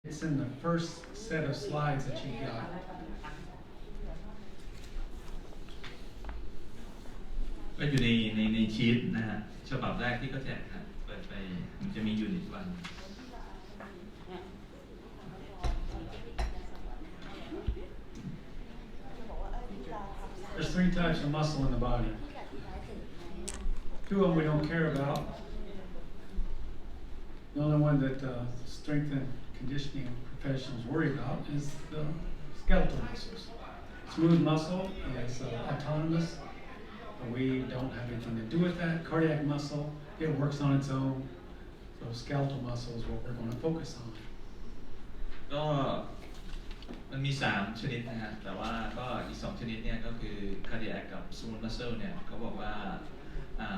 It's in the first set of slides that you got. ก็อยู่ในชีทนะฮะฉบับแรกที่เขาแจกครับเปิดไปมันจะมียูนิตวัน There's three types of muscle in the body. Two of them we don't care about. The only one that strength and conditioning professionals worry about is the skeletal muscles. Smooth muscle is autonomous. We don't have anything to do with that. Cardiac muscle, it works on its own. So skeletal muscle is what we're going to focus on. ก็มันมี3ชนิดนะฮะแต่ว่าก็อีก2ชนิดเนี่ยก็คือ Cadiac กับ Smooth Muscle เนี่ยเขาบอกว่า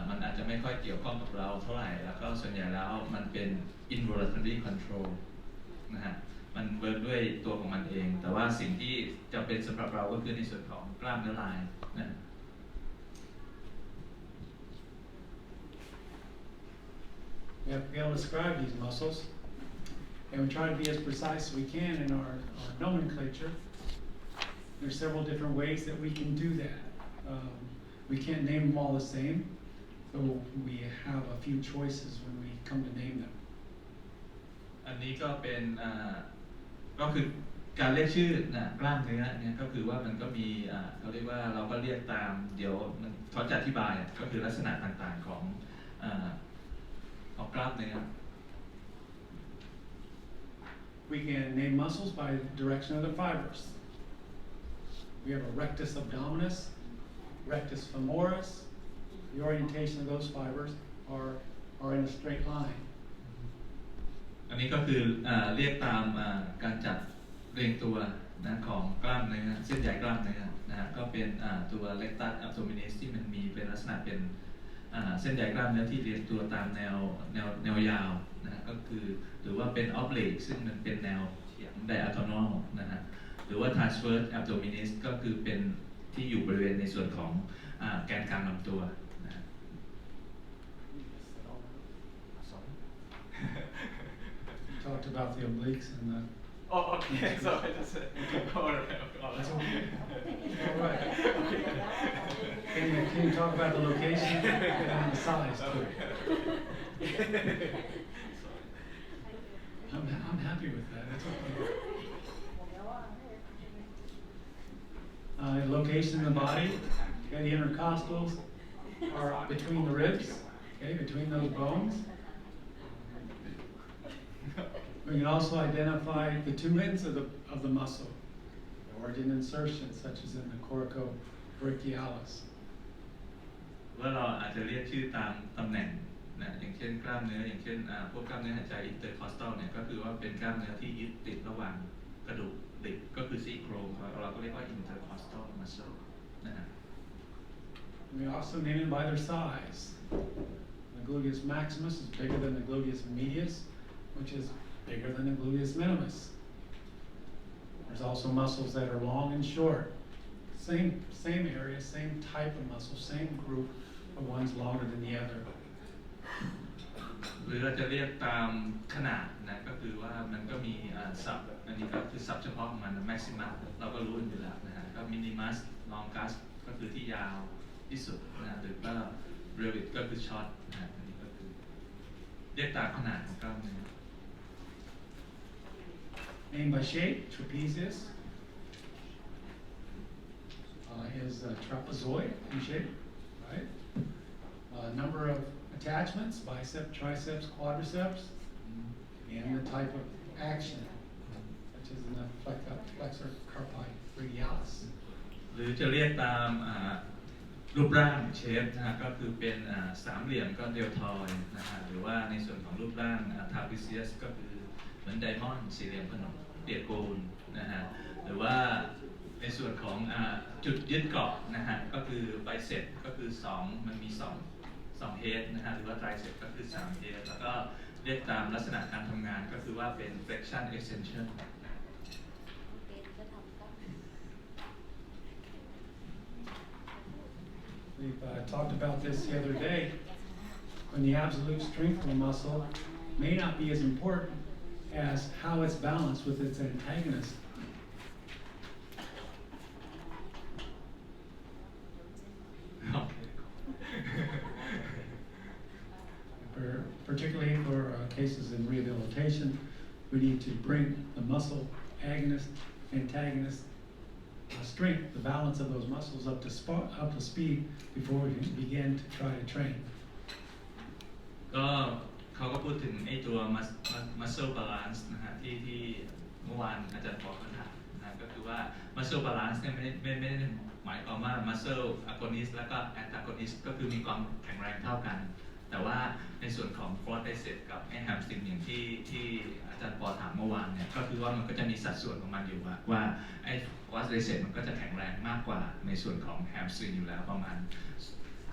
มันอาจจะไม่ค่อยเกี่ยวข้องกับเราเท่าไหร่แล้วก็ส่วนใหญ่แล้วมันเป็น involuntary control นะฮะมันเวิร์กด้วยตัวของมันเองแต่ว่าสิ่งที่จะเป็นสำหรับเราก็คือในส่วนของกล้ามเนื้อลายนะ We have to be able to describe these muscles, and we try to be as precise as we can in our nomenclature. There's several different ways that we can do that. We can't name them all the same, so we have a few choices when we come to name them. อันนี้ก็เป็นก็คือการเรียกชื่อนะกล้ามเนื้อเนี่ยก็คือว่ามันก็มีเขาเรียกว่าเราก็เรียกตามเดี๋ยวมันเขาจะอธิบายก็คือลักษณะต่างๆของกล้ามเนื้อ We can name muscles by the direction of the fibers. We have a rectus abdominis, rectus femoris. The orientation of those fibers are in a straight line. อันนี้ก็คือเรียกตามการจัดเรียงตัวนะของกล้ามเนื้อเส้นใยกล้ามเนื้อนะฮะก็เป็นตัว rectus abdominis ที่มันมีเป็นลักษณะเป็นเส้นใยกล้ามเนื้อที่เรียงตัวตามแนวยาวนะฮะก็คือหรือว่าเป็น oblique ซึ่งมันเป็นแนวเฉียง diagonal นะฮะหรือว่า transverse abdominis ก็คือเป็นที่อยู่บริเวณในส่วนของแกนกลางลำตัวนะฮะ Talked about the obliques and the. Oh, okay. So I just said, all right. That's okay. All right. Can you talk about the location and the size too? I'm happy with that. That's okay. Location in the body. Okay, the intercostals are between the ribs. Okay, between those bones. We can also identify the two ends of the muscle, the origin insertion, such as in the coracobrachialis. ว่าเราอาจจะเรียกชื่อตามตำแหน่งนะอย่างเช่นกล้ามเนื้ออย่างเช่นพวกกล้ามเนื้อหายใจ intercostal เนี่ยก็คือว่าเป็นกล้ามเนื้อที่ยึดติดระหว่างกระดูกดิบก็คือซี่โครงเราก็เรียกว่า intercostal muscle นะฮะ We also name them by their size. The gluteus maximus is bigger than the gluteus medius, which is bigger than the gluteus minimus. There's also muscles that are long and short. Same area, same type of muscle, same group, but one's longer than the other. หรือเราจะเรียกตามขนาดนะก็คือว่ามันก็มีศัพท์อันนี้ก็คือศัพท์เฉพาะของมัน maximus เราก็รู้อยู่แล้วนะฮะก็ minimus longus ก็คือที่ยาวที่สุดนะหรือก็ brevis ก็คือ short นะฮะอันนี้ก็คือเรียกตามขนาดของกล้ามเนื้อ Named by shape, trapezius is trapezoid in shape, right? Number of attachments, biceps, triceps, quadriceps, and the type of action, such as in the flexor carpi radialis. หรือจะเรียกตามรูปร่างเชฟนะฮะก็คือเป็นสามเหลี่ยมก็เดลทอยนะฮะหรือว่าในส่วนของรูปร่างทาปิเซียสก็คือเหมือนไดมอนด์สี่เหลี่ยมขนมเปียกปูนนะฮะหรือว่าในส่วนของจุดยึดเกาะนะฮะก็คือไบเซ็ปก็คือ2มันมี2เฮดนะฮะหรือว่าไตรเซ็ปก็คือ3เฮดแล้วก็เรียกตามลักษณะการทำงานก็คือว่าเป็น flexion extension We've talked about this the other day. When the absolute strength of a muscle may not be as important as how it's balanced with its antagonist. Particularly for cases in rehabilitation, we need to bring the muscle agonist, antagonist strength, the balance of those muscles up to speed before we can begin to try to train. ก็เขาก็พูดถึงไอ้ตัว muscle balance นะฮะที่เมื่อวานอาจารย์บอกเขาถามนะก็คือว่า muscle balance เนี่ยไม่ได้หมายความว่า muscle agonist แล้วก็ antagonist ก็คือมีความแข็งแรงเท่ากันแต่ว่าในส่วนของ quadricep กับไอ้ hamstring อย่างที่อาจารย์ปอถามเมื่อวานเนี่ยก็คือว่ามันก็จะมีสัดส่วนของมันอยู่ว่าไอ้ quadricep มันก็จะแข็งแรงมากกว่าในส่วนของ hamstring อยู่แล้วประมาณ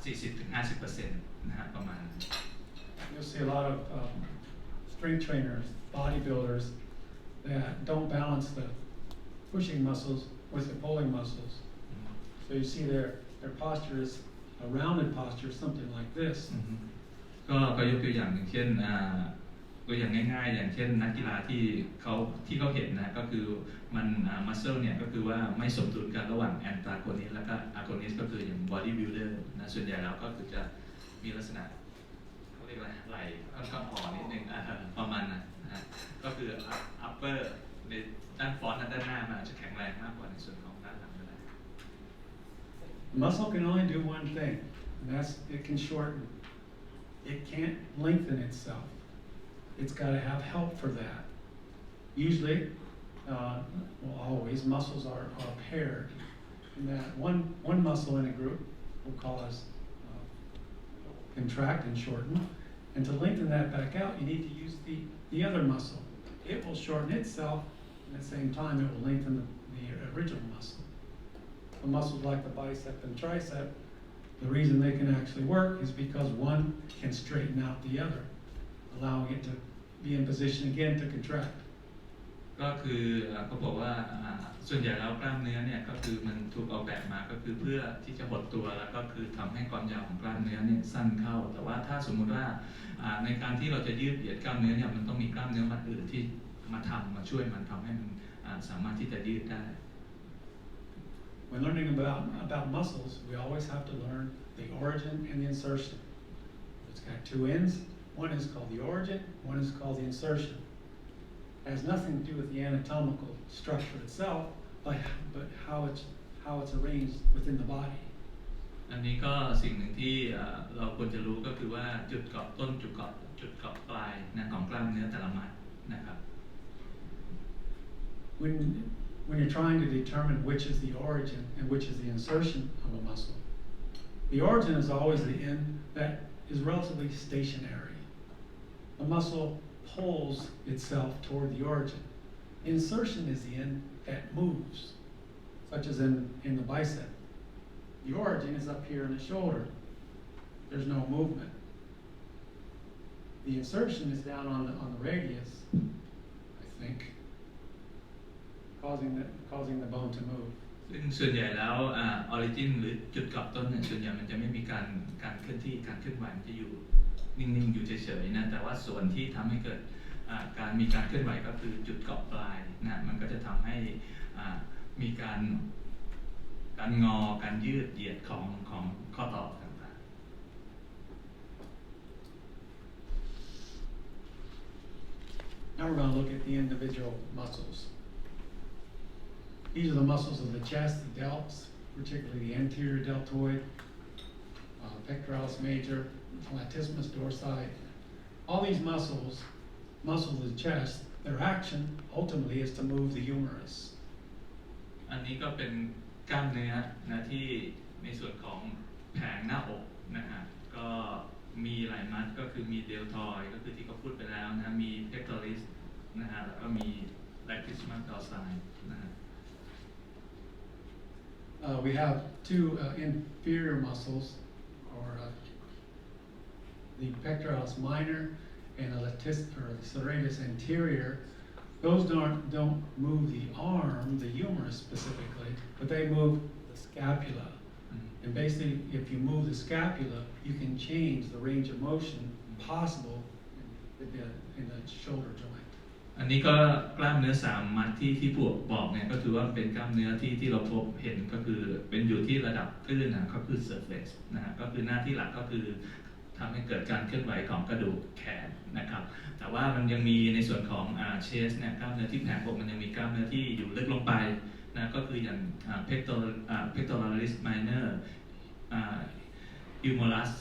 40-50% นะฮะประมาณ You'll see a lot of strength trainers, bodybuilders that don't balance the pushing muscles with the pulling muscles. So you see their posture is a rounded posture, something like this. ก็ยกตัวอย่างเช่นตัวอย่างง่ายๆอย่างเช่นนักกีฬาที่เขาเห็นนะก็คือมันmuscle เนี่ยก็คือว่าไม่สมดุลกันระหว่าง antagonist แล้วก็ agonist ก็คืออย่าง bodybuilder นะส่วนใหญ่แล้วก็คือจะมีลักษณะเขาเรียกอะไรไหล่ค่อนข้างอ่อนนิดนึงประมาณนั้นนะฮะก็คือ upper ในด้านฟอนต์ด้านหน้ามันอาจจะแข็งแรงมากกว่าในส่วนของด้านหลังก็ได้ Muscle can only do one thing, and that's it can shorten. It can't lengthen itself. It's got to have help for that. Usually, always, muscles are paired. And that one muscle in a group will cause contract and shorten. And to lengthen that back out, you need to use the other muscle. It will shorten itself, and at the same time, it will lengthen the original muscle. The muscles like the bicep and tricep, the reason they can actually work is because one can straighten out the other, allowing it to be in position again to contract. ก็คือเขาบอกว่าส่วนใหญ่แล้วกล้ามเนื้อเนี่ยก็คือมันถูกออกแบบมาก็คือเพื่อที่จะหดตัวแล้วก็คือทำให้ความยาวของกล้ามเนื้อเนี่ยสั้นเข้าแต่ว่าถ้าสมมุติว่าในการที่เราจะยืดเหยียดกล้ามเนื้อเนี่ยมันต้องมีกล้ามเนื้อมัดอื่นที่มาช่วยมันทำให้มันสามารถที่จะยืดได้ When learning about muscles, we always have to learn the origin and the insertion. It's got two ends. One is called the origin, one is called the insertion. It has nothing to do with the anatomical structure itself, but how it's arranged within the body. อันนี้ก็สิ่งหนึ่งที่เราควรจะรู้ก็คือว่าจุดเกาะต้นจุดเกาะปลายนะของกล้ามเนื้อแต่ละมัดนะครับ When you're trying to determine which is the origin and which is the insertion of a muscle, the origin is always the end that is relatively stationary. The muscle pulls itself toward the origin. Insertion is the end that moves, such as in the bicep. The origin is up here in the shoulder. There's no movement. The insertion is down on the radius, I think, causing the bone to move. ซึ่งส่วนใหญ่แล้วออริจินหรือจุดเกาะต้นเนี่ยส่วนใหญ่มันจะไม่มีการเคลื่อนที่การเคลื่อนไหวมันจะอยู่นิ่งๆอยู่เฉยๆนะแต่ว่าส่วนที่ทำให้เกิดการมีการเคลื่อนไหวก็คือจุดเกาะปลายนะมันก็จะทำให้มีการงอการยืดเหยียดของข้อต่อต่างๆ Now we're going to look at the individual muscles. These are the muscles of the chest, the delts, particularly the anterior deltoid, pectoralis major, latissimus dorsi. All these muscles of the chest, their action ultimately is to move the humerus. อันนี้ก็เป็นกล้ามเนื้อนะที่ในส่วนของแผงหน้าอกนะฮะก็มีหลายมัดก็คือมีเดลทอยก็คือที่เขาพูดไปแล้วนะมีเพคทอริสนะฮะแล้วก็มีแลคติสมัสดอร์ไซนะฮะWe have two inferior muscles, or the pectoralis minor and the serratus anterior. Those don't move the arm, the humerus specifically, but they move the scapula. And basically, if you move the scapula, you can change the range of motion possible in the shoulder joint. อันนี้ก็กล้ามเนื้อ3มัดที่พวกบอกเนี่ยก็คือว่าเป็นกล้ามเนื้อที่เราพบเห็นก็คือเป็นอยู่ที่ระดับคลื่นนะก็คือ surface นะฮะก็คือหน้าที่หลักก็คือทำให้เกิดการเคลื่อนไหวของกระดูกแขนนะครับแต่ว่ามันยังมีในส่วนของchest เนี่ยกล้ามเนื้อที่แผงอกมันยังมีกล้ามเนื้อที่อยู่ลึกลงไปนะก็คืออย่าง pectoralis minor humerus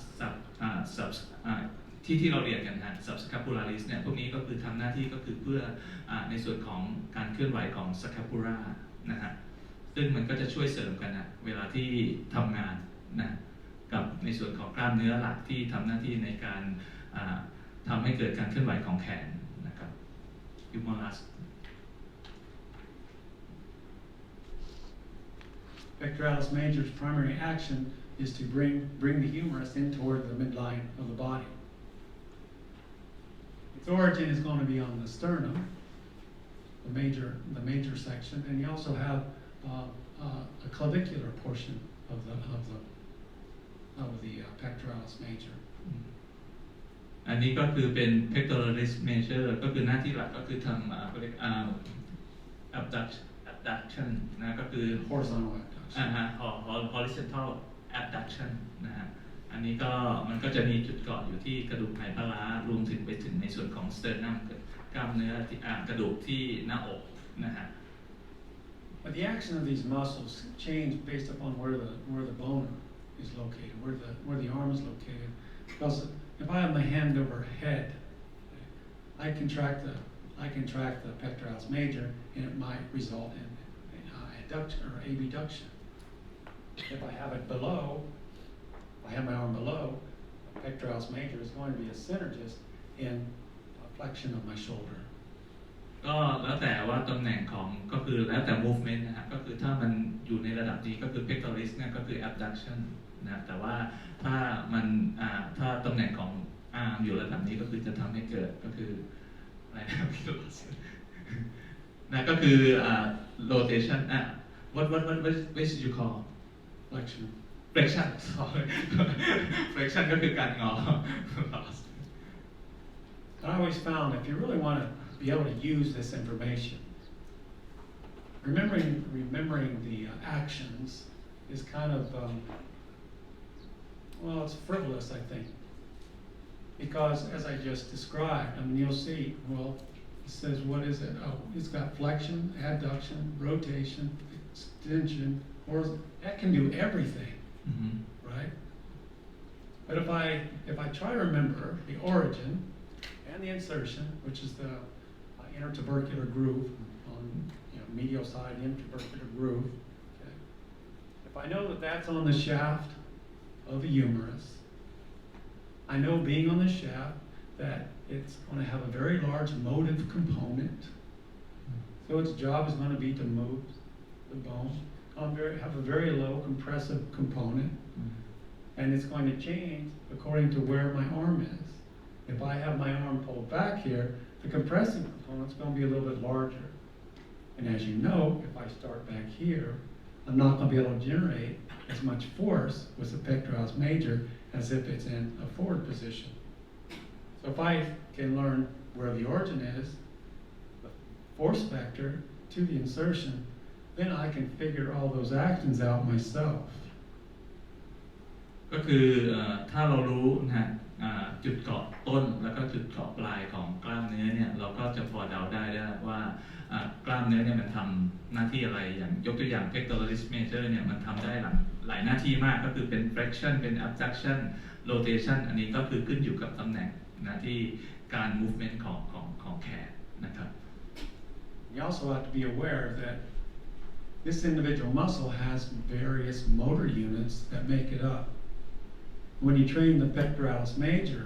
ที่เราเรียนกันนะ subscapularis เนี่ยพวกนี้ก็คือทำหน้าที่ก็คือเพื่อในส่วนของการเคลื่อนไหวของ scapula นะฮะซึ่งมันก็จะช่วยเสริมกันนะเวลาที่ทำงานนะกับในส่วนของกล้ามเนื้อหลักที่ทำหน้าที่ในการทำให้เกิดการเคลื่อนไหวของแขนนะครับ humerus Pectoralis major's primary action is to bring the humerus in toward the midline of the body. Its origin is going to be on the sternum, the major section, and you also have a clavicular portion of the pectoralis major. อันนี้ก็คือเป็น pectoralis major ก็คือหน้าที่หลักก็คือทำabduction นะก็คือ horizontal abduction. horizontal abduction นะฮะอันนี้ก็มันก็จะมีจุดเกาะอยู่ที่กระดูกไหปลาร้ารวมถึงไปถึงในส่วนของ sternum กล้ามเนื้อกระดูกที่หน้าอกนะฮะ But the action of these muscles change based upon where the bone is located, where the arm is located. Because if I have my hand over head, I contract the pectoralis major, and it might result in adduction or abduction. If I have it below, if I have my arm below, the pectoralis major is going to be a synergist in flexion of my shoulder. ก็แล้วแต่ว่าตำแหน่งของก็คือแล้วแต่ movement นะฮะก็คือถ้ามันอยู่ในระดับนี้ก็คือ pectoralis เนี่ยก็คือ abduction นะแต่ว่าถ้ามันถ้าตำแหน่งของ arm อยู่ระดับนี้ก็คือจะทำให้เกิดก็คืออะไรนะนะก็คือrotation what you call flexion sorry flexion ก็คือการงอ I always found if you really want to be able to use this information, remembering the actions is kind of well, it's frivolous, I think, because as I just described, I mean, you'll see. Well, it says what is it? Oh, it's got flexion, adduction, rotation, extension, horizontal. That can do everything, right? But if I try to remember the origin and the insertion, which is the intertubercular groove on medial side intertubercular groove. Okay. If I know that that's on the shaft of the humerus, I know being on the shaft that it's going to have a very large motive component. So its job is going to be to move the bone. Have a very low compressive component, and it's going to change according to where my arm is. If I have my arm pulled back here, the compressive component is going to be a little bit larger. And as you know, if I start back here, I'm not going to be able to generate as much force with the pectoralis major as if it's in a forward position. So if I can learn where the origin is, the force vector to the insertion, then I can figure all those actions out myself. ก็คือถ้าเรารู้นะจุดเกาะต้นแล้วก็จุดเกาะปลายของกล้ามเนื้อเนี่ยเราก็จะพอเดาได้ว่ากล้ามเนื้อเนี่ยมันทำหน้าที่อะไรอย่างยกตัวอย่าง pectoralis major เนี่ยมันทำได้หลายหน้าที่มากก็คือเป็น flexion เป็น abduction rotation อันนี้ก็คือขึ้นอยู่กับตำแหน่งนะที่การ movement ของแขนนะครับ You also have to be aware that this individual muscle has various motor units that make it up. When you train the pectoralis major,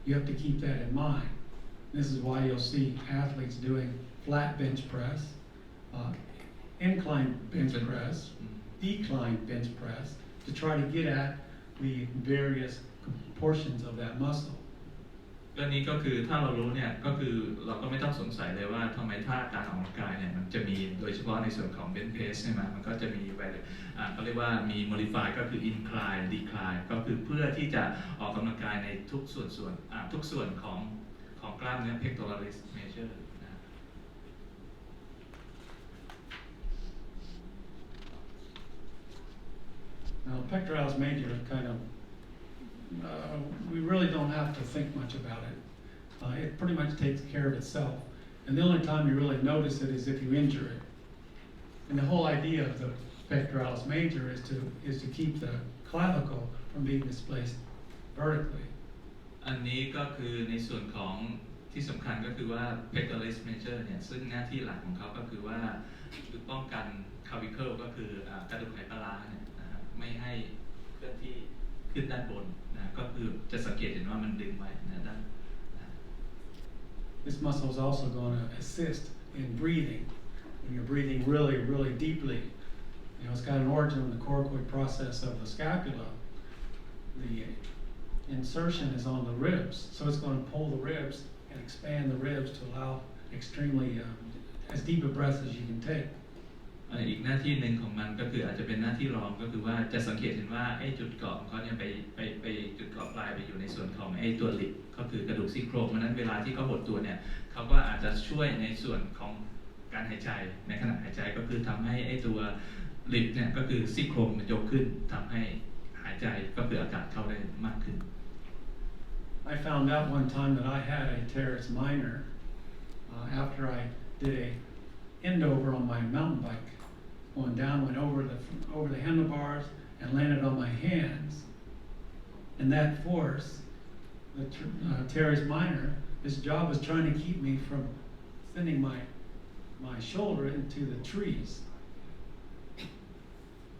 you have to keep that in mind. This is why you'll see athletes doing flat bench press, incline bench press, decline bench press, to try to get at the various portions of that muscle. ก็นี้ก็คือถ้าเรารู้เนี่ยก็คือเราก็ไม่ต้องสงสัยเลยว่าทำไมท่าการออกกำลังกายเนี่ยมันจะมีโดยเฉพาะในส่วนของ bench press ใช่ไหมมันก็จะมีเขาเรียกว่ามี modify ก็คือ incline decline ก็คือเพื่อที่จะออกกำลังกายในทุกส่วนของกล้ามเนื้อ pectoralis major นะ pectoralis major kind of, we really don't have to think much about it. It pretty much takes care of itself. And the only time you really notice it is if you injure it. And the whole idea of the pectoralis major is to keep the clavicle from being displaced vertically. อันนี้ก็คือในส่วนของที่สำคัญก็คือว่า pectoralis major เนี่ยซึ่งหน้าที่หลักของเขาก็คือว่าคือป้องกัน clavicle ก็คือกระดูกไหปลาร้าเนี่ยนะครับไม่ให้เคลื่อนที่ขึ้นด้านบนนะก็คือจะสังเกตเห็นว่ามันดึงไว้นะด้าน This muscle is also going to assist in breathing. When you're breathing really, really deeply, you know, it's got an origin in the coracoid process of the scapula. The insertion is on the ribs, so it's going to pull the ribs and expand the ribs to allow extremely as deep a breath as you can take. อีกหน้าที่หนึ่งของมันก็คืออาจจะเป็นหน้าที่รองก็คือว่าจะสังเกตเห็นว่าไอ้จุดเกาะของเขาเนี่ยไปจุดเกาะปลายไปอยู่ในส่วนของไอ้ตัวลิบก็คือกระดูกซี่โครงเพราะนั้นเวลาที่เขาหดตัวเนี่ยเขาก็อาจจะช่วยในส่วนของการหายใจในขณะหายใจก็คือทำให้ไอ้ตัวลิบเนี่ยก็คือซี่โครงมันยกขึ้นทำให้หายใจก็คืออากาศเข้าได้มากขึ้น I found out one time that I had a teres minor after I did a endover on my mountain bike. Going down, went over the handlebars and landed on my hands. And that force, the teres minor, its job was trying to keep me from sending my shoulder into the trees.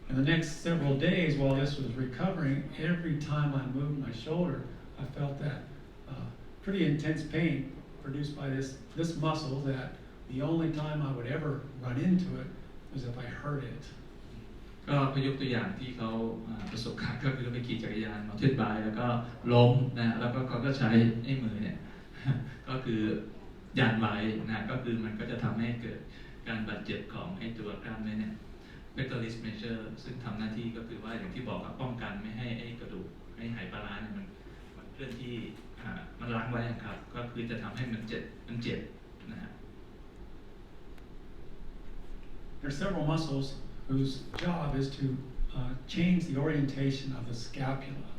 And the next several days while this was recovering, every time I moved my shoulder, I felt that pretty intense pain produced by this muscle that the only time I would ever run into it was if I hurt it. ก็ยกตัวอย่างที่เขาประสบการณ์ก็คือไปขี่จักรยานมาทิดบายแล้วก็ล้มนะแล้วก็เขาก็ใช้ไอ้มือเนี่ยก็คือยันไว้นะก็คือมันก็จะทำให้เกิดการบาดเจ็บของไอ้ตัวกล้ามเนื้อเนี่ย pectoralis major ซึ่งทำหน้าที่ก็คือว่าอย่างที่บอกป้องกันไม่ให้ไอ้กระดูกไอ้ไหปลาร้าเนี่ยมันเคลื่อนที่มันล้างไว้ครับก็คือจะทำให้มันเจ็บนะฮะ There are several muscles whose job is to change the orientation of the scapula.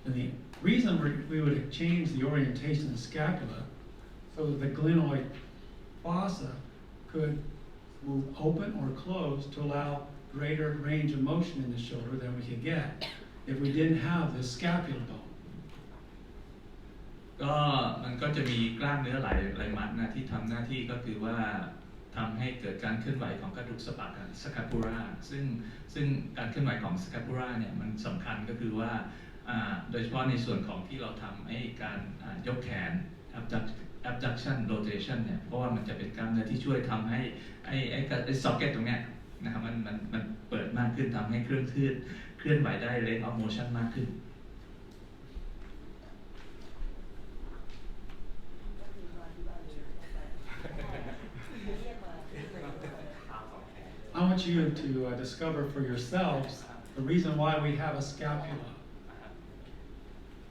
And the reason we would change the orientation of the scapula so that the glenoid fossa could move open or close to allow greater range of motion in the shoulder than we could get if we didn't have this scapula bone. ก็มันก็จะมีกล้ามเนื้อหลายมัดนะที่ทำหน้าที่ก็คือว่าทำให้เกิดการเคลื่อนไหวของกระดูกสะบักสแคปูล่าซึ่งการเคลื่อนไหวของสแคปูล่าเนี่ยมันสำคัญก็คือว่าโดยเฉพาะในส่วนของที่เราทำให้การยกแขน abduction rotation เนี่ยเพราะว่ามันจะเป็นกล้ามเนื้อที่ช่วยทำให้ไอ้ซ็อกเก็ตตรงเนี้ยนะครับมันเปิดมากขึ้นทำให้เคลื่อนไหวได้ range of motion มากขึ้นI want you to discover for yourselves the reason why we have a scapula.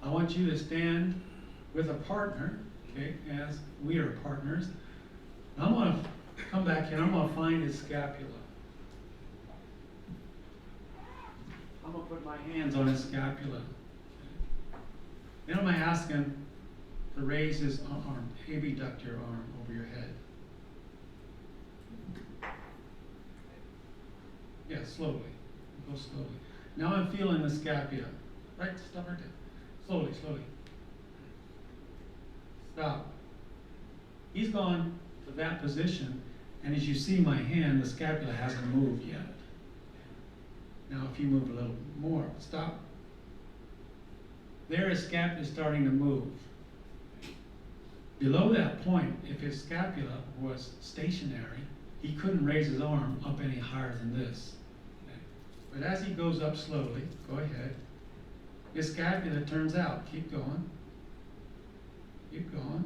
I want you to stand with a partner, okay, as we are partners. I'm going to come back here, I'm going to find his scapula. I'm going to put my hands on his scapula. Then I'm going to ask him to raise his arm, abduct your arm over your head. Yeah, slowly. Go slowly. Now I'm feeling the scapula. Right? Stop right there. Slowly, slowly. Stop. He's gone to that position, and as you see my hand, the scapula hasn't moved yet. Now if you move a little more, stop. There his scapula is starting to move. Below that point, if his scapula was stationary, he couldn't raise his arm up any higher than this. Okay. But as he goes up slowly, go ahead, his scapula turns out. Keep going. Keep going.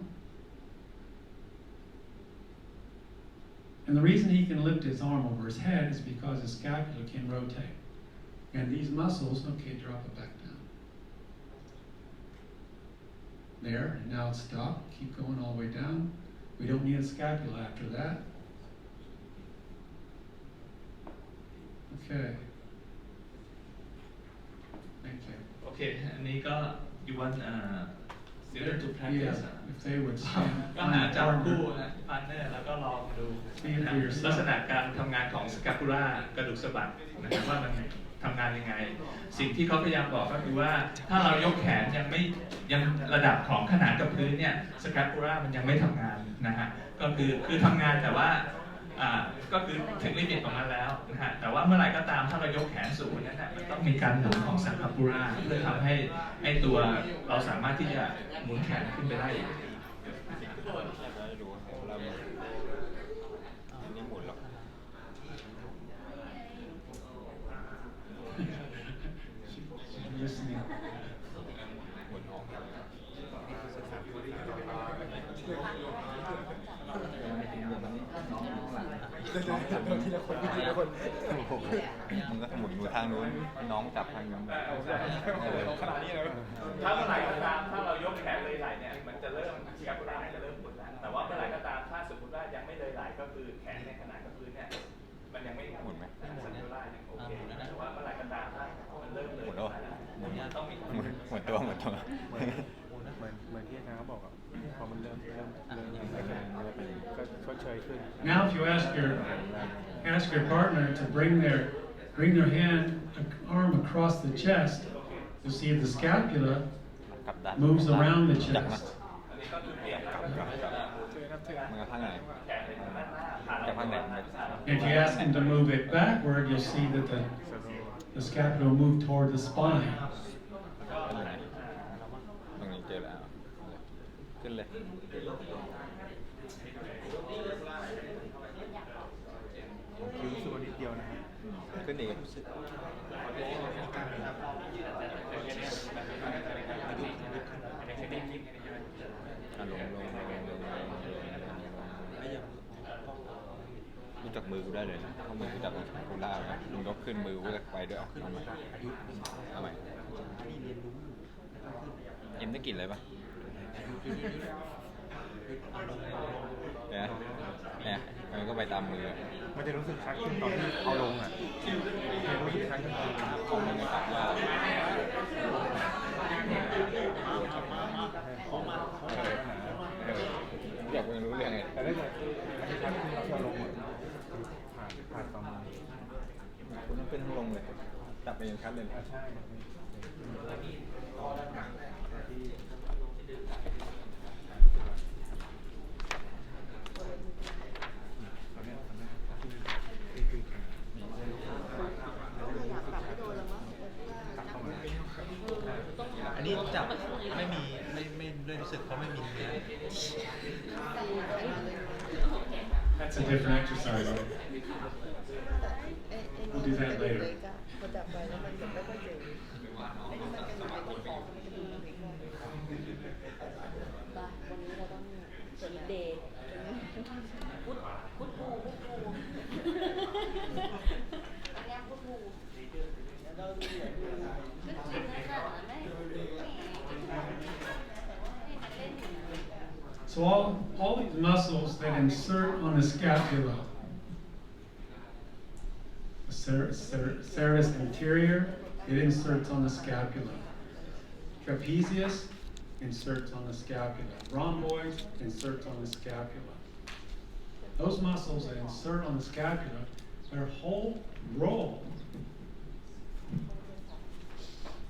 And the reason he can lift his arm over his head is because his scapula can rotate. And these muscles, okay, drop it back down. There, and now stop. Keep going all the way down. We don't need a scapula after that. เคอันนี้ก็ you want student to practice if they would stand ก็หาจับคู่นะพาร์ทเนอร์แล้วก็ลองดูลักษณะการทำงานของสแคปูล่ากระดูกสะบักนะครับว่ามันทำงานยังไงสิ่งที่เขาพยายามบอกก็คือว่าถ้าเรายกแขนยังระดับของขนานกับพื้นเนี่ยสแคปูล่ามันยังไม่ทำงานนะฮะก็คือทำงานแต่ว่าก็คือถึงลิมิตของมันแล้วนะฮะแต่ว่าเมื่อไหร่ก็ตามถ้าเรายกแขนสูงนั้นมันต้องมีการหมุนของสแคปูล่าเพื่อทำให้ตัวเราสามารถที่จะหมุนแขนขึ้นไปได้อย่างดีlistening ทีละคนมันก็หมุนอยู่ทางนู้นน้องจับทางนู้นขนาดนี้เลยถ้าเมื่อไหร่ก็ตามถ้าเรายกแขนเลยไหล่เนี่ยมันจะเริ่มสแคปูล่าจะเริ่มหมุนแล้วแต่ว่าเมื่อไหร่ก็ตามถ้าสมมติว่ายังไม่เลยไหล่ก็คือแขนในขนาดกับพื้นเนี่ยมันยังไม่หมุนไหมสแคปูล่ายังโอเคแต่ว่าเมื่อไหร่ก็ตามถ้ามันเริ่มเลยมันต้องมีหมุนตัวเหมือนที่อาจารย์เขาบอกอ่ะพอมันเริ่มก็เฉยขึ้น Now if you ask your partner to bring their arm across the chest, you see the scapula moves around the chest. If you ask him to move it backward, you'll see that the scapula will move toward the spine. ขึ้นเลยคือรู้สึกว่านิดเดียวนะครับขึ้นอีกรู้จักมือกูได้เลยนะเพราะมือกูจับกูล่านะมึงยกขึ้นมือกูจะไปด้วยเอาใหม่เอ็มได้กลิ่นอะไรปะเนี่ยมันก็ไปตามมือมันจะรู้สึกชัดขึ้นตอนที่เอาลงอ่ะรู้สึกชัดขึ้นของมันนะครับว่าอยากรู้เรื่องไงแต่ถ้าเกิดอันนี้ชัดขึ้นเราลงผ่านตอนมือคุณต้องขึ้นลงเลยจับไปยังชัดเลยใช่อันนี้จับไม่เลยรู้สึกเพราะไม่มีเนื้อ That's a different exercise. We'll do that later. 'So all these muscles that insert on the scapula, the serratus anterior, it inserts on the scapula. Trapezius inserts on the scapula. Rhomboids inserts on the scapula. Those muscles that insert on the scapula, their whole role.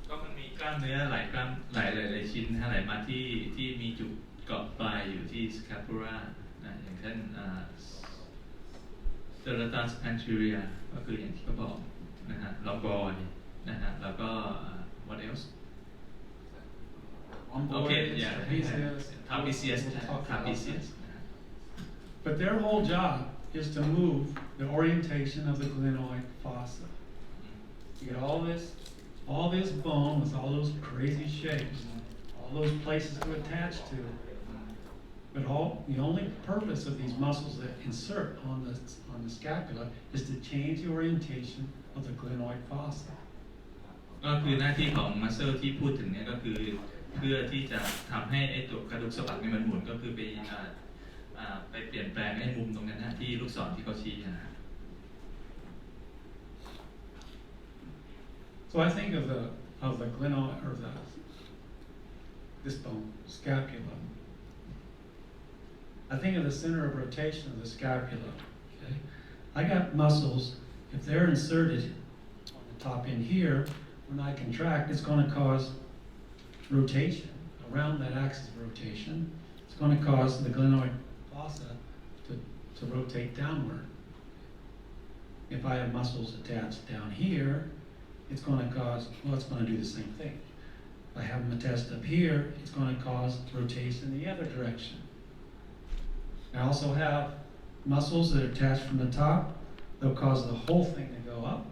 ก็มันมีกล้ามเนื้อหลายชิ้นไหลมาที่มีจุดเกาะปลายอยู่ที่ scapula นะอย่างเช่นserratus anterior ก็คืออย่างที่เขาบอกนะฮะ rhomboid นะฮะแล้วก็ what else Okay, yeah, trapezius. But their whole job is to move the orientation of the glenoid fossa. You get all this bone with all those crazy shapes, all those places to attach to. But the only purpose of these muscles that insert on the scapula is to change the orientation of the glenoid fossa. ก็คือหน้าที่ของมัสเซลที่พูดถึงเนี่ยก็คือเพื่อที่จะทำให้ไอ้ตัวกระดูกสะบักเนี่ยมันหมุนก็คือไปเปลี่ยนแปลงไอ้มุมตรงนั้นนะที่ลูกศรที่เขาชี้นะ So I think of of the glenoid or this bone, scapula. I think of the center of rotation of the scapula. Okay, I got muscles. If they're inserted on the top end here, when I contract, it's going to cause rotation around that axis of rotation. It's going to cause the glenoid fossa to rotate downward. If I have muscles attached down here, it's going to cause, well, it's going to do the same thing. If I have them attached up here, it's going to cause rotation in the other direction. I also have muscles that are attached from the top. They'll cause the whole thing to go up.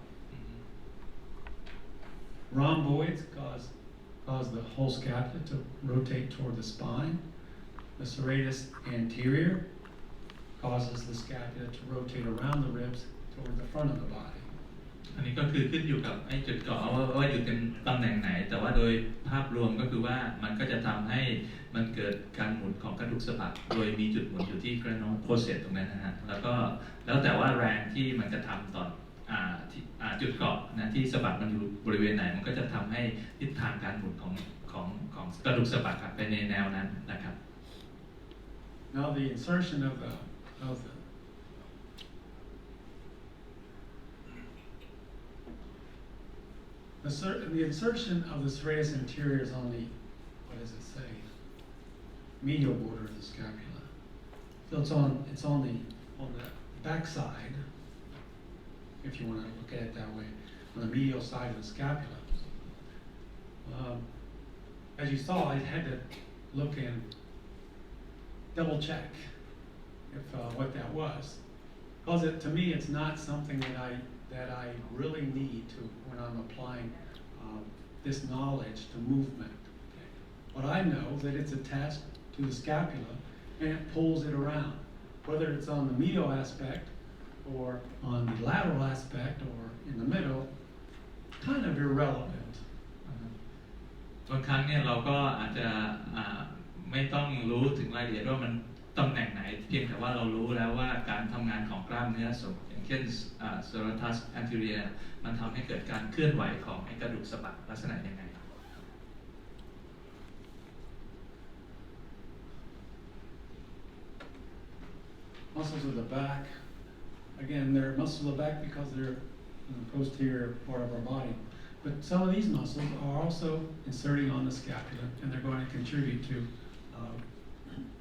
Rhomboids cause the whole scapula to rotate toward the spine. The serratus anterior causes the scapula to rotate around the ribs toward the front of the body. อันนี้ก็คือขึ้นอยู่กับไอ้จุดเกาะว่าอยู่ในตำแหน่งไหนแต่ว่าโดยภาพรวมก็คือว่ามันก็จะทำให้มันเกิดการหมุนของกระดูกสะบักโดยมีจุดหมุนอยู่ที่กระโนโพเซตตรงนั้นนะฮะแล้วแต่ว่าแรงที่มันจะทำต่อจุดเกาะนะที่สะบักมันอยู่บริเวณไหนมันก็จะทำให้ทิศทางการหมุนของกระดูกสะบักไปในแนวนั้นนะครับ Now the insertion of the insertion of the serratus anterior is on the, what does it say? Medial border of the scapula. So it's on the back side, if you want to look at it that way, on the medial side of the scapula. As you saw, I had to look and double check if what that was, because to me it's not something that I really need to when I'm applying this knowledge to movement. Okay. But I know that it's attached to the scapula and it pulls it around, whether it's on the medial aspect or on the lateral aspect or in the middle, kind of irrelevant. บางครั้งเนี่ยเราก็อาจจะไม่ต้องรู้ถึงรายละเอียดว่ามันตำแหน่งไหนเพียงแต่ว่าเรารู้แล้วว่าการทำงานของกล้ามเนื้ออย่างเช่นserratus anterior มันทำให้เกิดการเคลื่อนไหวของไอ้กระดูกสะบักลักษณะยังไง Muscles of the back, again, they're muscles of the back because they're in the posterior part of our body. But some of these muscles are also inserting on the scapula, and they're going to contribute to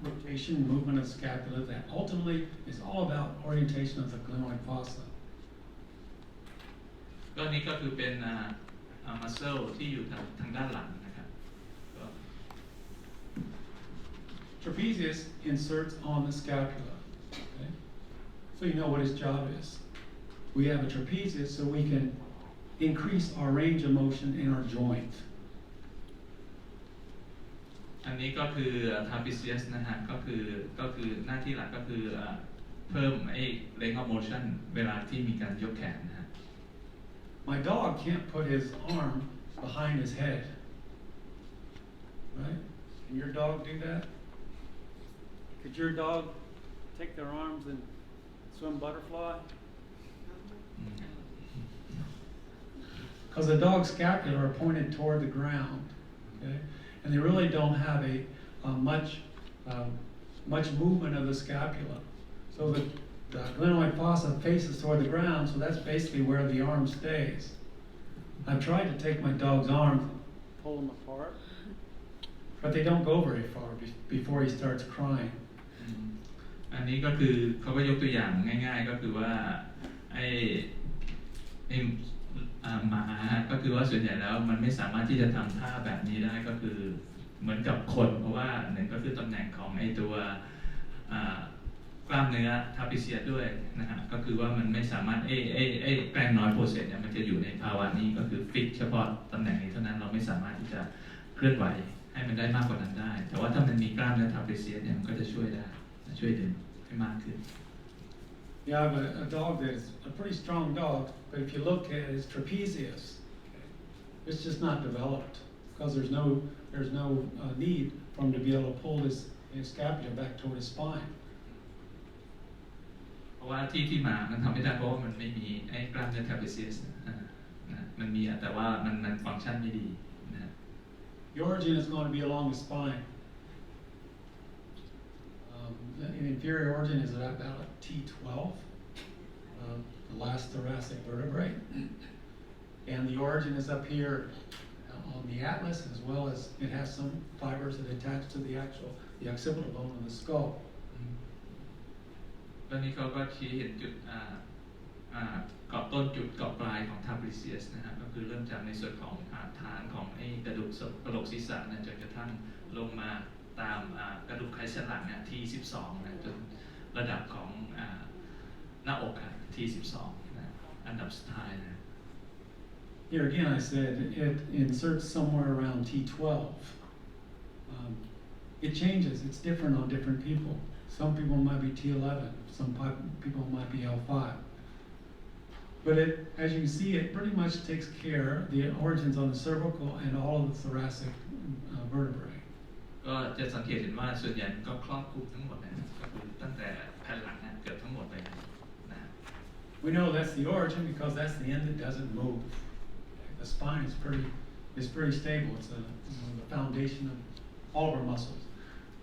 rotation, movement of the scapula that ultimately is all about orientation of the glenoid fossa. ก็นี้ก็คือเป็นmuscle ที่อยู่ทางด้านหลังนะครับ Trapezius inserts on the scapula. Okay? So you know what his job is. We have a trapezius so we can increase our range of motion in our joint. อันนี้ก็คือ trapezius นะฮะก็คือหน้าที่หลักก็คือเพิ่มไอ้ range of motion เวลาที่มีการยกแขนนะฮะ My dog can't put his arm behind his head. Right? Can your dog do that? Could your dog take their arms and swim butterfly? Because the dog's scapula are pointed toward the ground, okay? And they really don't have much movement of the scapula. So the glenoid fossa faces toward the ground, so that's basically where the arm stays. I've tried to take my dog's arms, pull them apart, but they don't go very far before he starts crying. อันนี้ก็คือเขาก็ยกตัวอย่างง่ายๆก็คือว่าไอ้หมาก็คือว่าส่วนใหญ่แล้วมันไม่สามารถที่จะทำท่าแบบนี้ได้ก็คือเหมือนกับคนเพราะว่าหนึ่งก็คือตำแหน่งของไอ้ตัวกล้ามเนื้อทาปิเซียด้วยนะฮะก็คือว่ามันไม่สามารถไอ้แกลนน้อยโปรเซสเนี่ยมันจะอยู่ในภาวะนี้ก็คือฟิกเฉพาะตำแหน่งนี้เท่านั้นเราไม่สามารถที่จะเคลื่อนไหวให้มันได้มากกว่านั้นได้แต่ว่าถ้ามันมีกล้ามเนื้อทาปิเซียเนี่ยมันก็จะช่วยได้ช่วยดึงให้มากขึ้น You have a dog that is a pretty strong dog, but if you look at his trapezius, it's just not developed because there's no need for him to be able to pull his scapula back toward his spine. เพราะว่าที่มามันทำไม่ได้เพราะว่ามันไม่มีไอ้กล้ามเนื้อ trapezius มัน มันมีแต่ว่ามันฟังก์ชันไม่ดีนะฮะ The origin is going to be along the spine. The inferior origin is at about T12, the last thoracic vertebrae, and the origin is up here on the atlas, as well as it has some fibers that attach to the occipital bone of the skull. ตอนนี้เขาก็ชี้เห็นจุดเกาะต้นจุดเกาะปลายของ trapezius นะฮะก็คือเริ่มจากในส่วนของฐานของไอ้กระดูกกระโหลกศีรษะนะจนกระทั่งลงมาตามกระดูกไขสันหลังเนี่ย T12 นะจนระดับของหน้าอกT12 นะอันดับสุดท้ายนะ Here again, I said it inserts somewhere around T12. It changes. It's different on different people. Some people might be T11. Some people might be L5. But as you can see, it pretty much takes care of the origins on the cervical and all of the thoracic vertebrae. ก็จะสังเกตเห็นว่าส่วนใหญ่ก็ครอบคลุมทั้งหมดนะก็คือตั้งแต่แผ่นหลังเกือบทั้งหมดเลยนะ We know that's the origin because that's the end that doesn't move. The spine is pretty stable. It's the foundation of all of our muscles.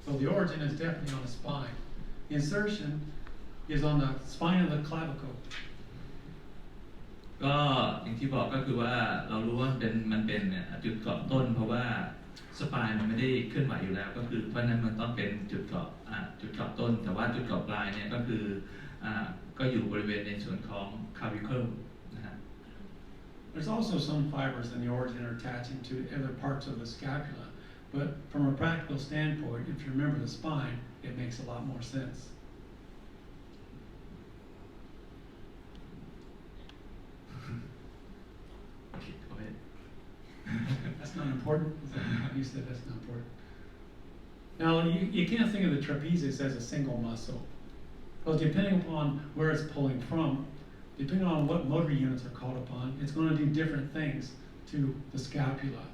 So the origin is definitely on the spine. The insertion is on the spine of the clavicle. ก็อย่างที่บอกก็คือว่าเรารู้ว่ามันเป็นจุดเกาะต้นเพราะว่าสปายมันไม่ได้เคลื่อนไหวอยู่แล้วก็คือเพราะนั้นมันต้องเป็นจุดเกาะต้นแต่ว่าจุดเกาะปลายเนี่ยก็คือก็อยู่บริเวณในส่วนของ clavicle นะฮะ There's also some fibers in the origin are attaching to other parts of the scapula, but from a practical standpoint, if you remember the spine, it makes a lot more sense. Okay, go ahead. That's not important. You said that's not important. Now, you can't think of the trapezius as a single muscle. Well, depending upon where it's pulling from, depending on what motor units are called upon, it's going to do different things to the scapula.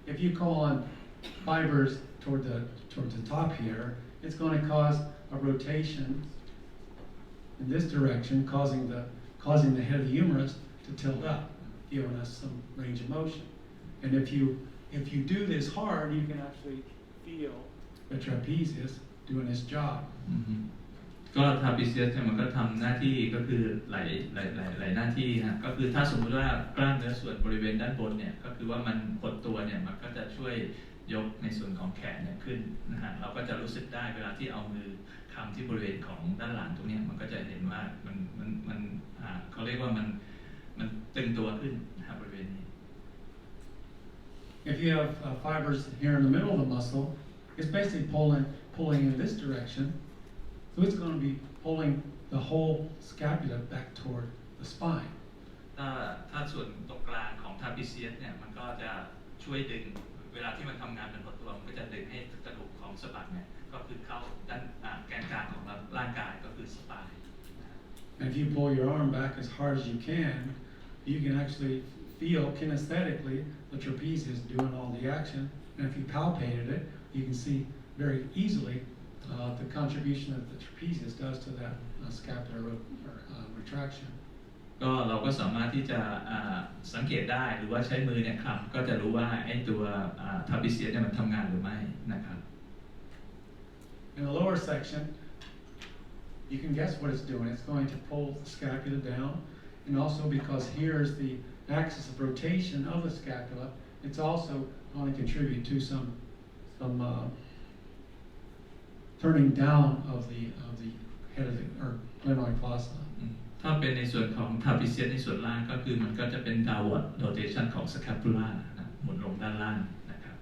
If you call on fibers toward the top here, it's going to cause a rotation in this direction, causing the head of the humerus to tilt up, giving us some range of motion. And if you do this hard, you can actually feel the trapezius doing its job. ก็ trapezius เนี่ยมันก็ทำหน้าที่ก็คือหลายหน้าที่ฮะก็คือถ้าสมมติว่ากล้ามเนื้อส่วนบริเวณด้านบนเนี่ยก็คือว่ามันหดตัวเนี่ยมันก็จะช่วยยกในส่วนของแขนเนี่ยขึ้นนะฮะเราก็จะรู้สึกได้เวลาที่เอามือคำที่บริเวณของด้านหลังตรงนี้มันก็จะเห็นว่ามันเขาเรียกว่ามันตึงตัวขึ้นนะครับบริเวณนี้ If you have fibers here in the middle of the muscle, it's basically pulling in this direction. So it's going to be pulling the whole scapula back toward the spine. ถ้าส่วนตรงกลางของ trapezius เนี่ยมันก็จะช่วยดึงเวลาที่มันทำงานเป็นหดตัวมันก็จะดึงให้กระดูกของสะบักเนี่ยก็คือเข้าด้านแกนกลางของร่างกายก็คือสปาย And if you pull your arm back as hard as you can actually feel kinesthetically the trapezius doing all the action. And if you palpated it, you can see very easily the contribution that the trapezius does to that scapular retraction. ก็เราก็สามารถที่จะสังเกตได้หรือว่าใช้มือเนี่ยคลำก็จะรู้ว่าไอ้ตัวtrapeziusเนี่ยมันทำงานหรือไม่นะครับ In the lower section, you can guess what it's doing. It's going to pull the scapula down, and also because here's the axis of rotation of the scapula, it's also going to contribute to some turning down of the head of the glenoid fossa. ถ้าเป็นในส่วนของ trapezius ในส่วนล่างก็คือมันก็จะเป็น downward rotation ของ scapula นะหมุนลงด้านล่างนะครับ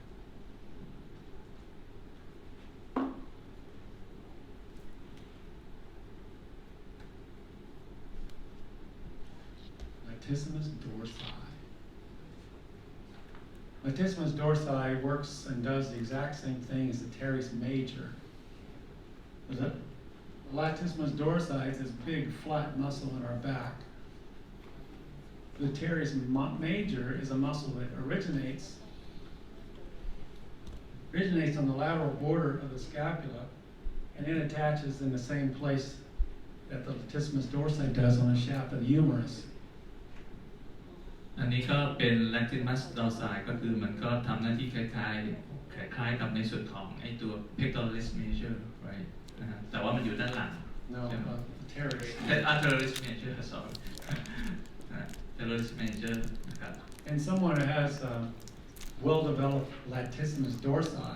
Latissimus dorsi. Latissimus dorsi works and does the exact same thing as the teres major. The latissimus dorsi is this big flat muscle in our back. The teres major is a muscle that originates on the lateral border of the scapula and then attaches in the same place that the latissimus dorsi does on the shaft of the humerus. อันนี้ก็เป็น latissimus dorsi ก็คือมันก็ทำหน้าที่คล้ายๆกับในส่วนของไอตัว pectoralis major right นะฮะแต่ว่ามันอยู่ด้านหลัง No, teres. teres major sorry teres major นะครับ And someone who has well-developed latissimus dorsi,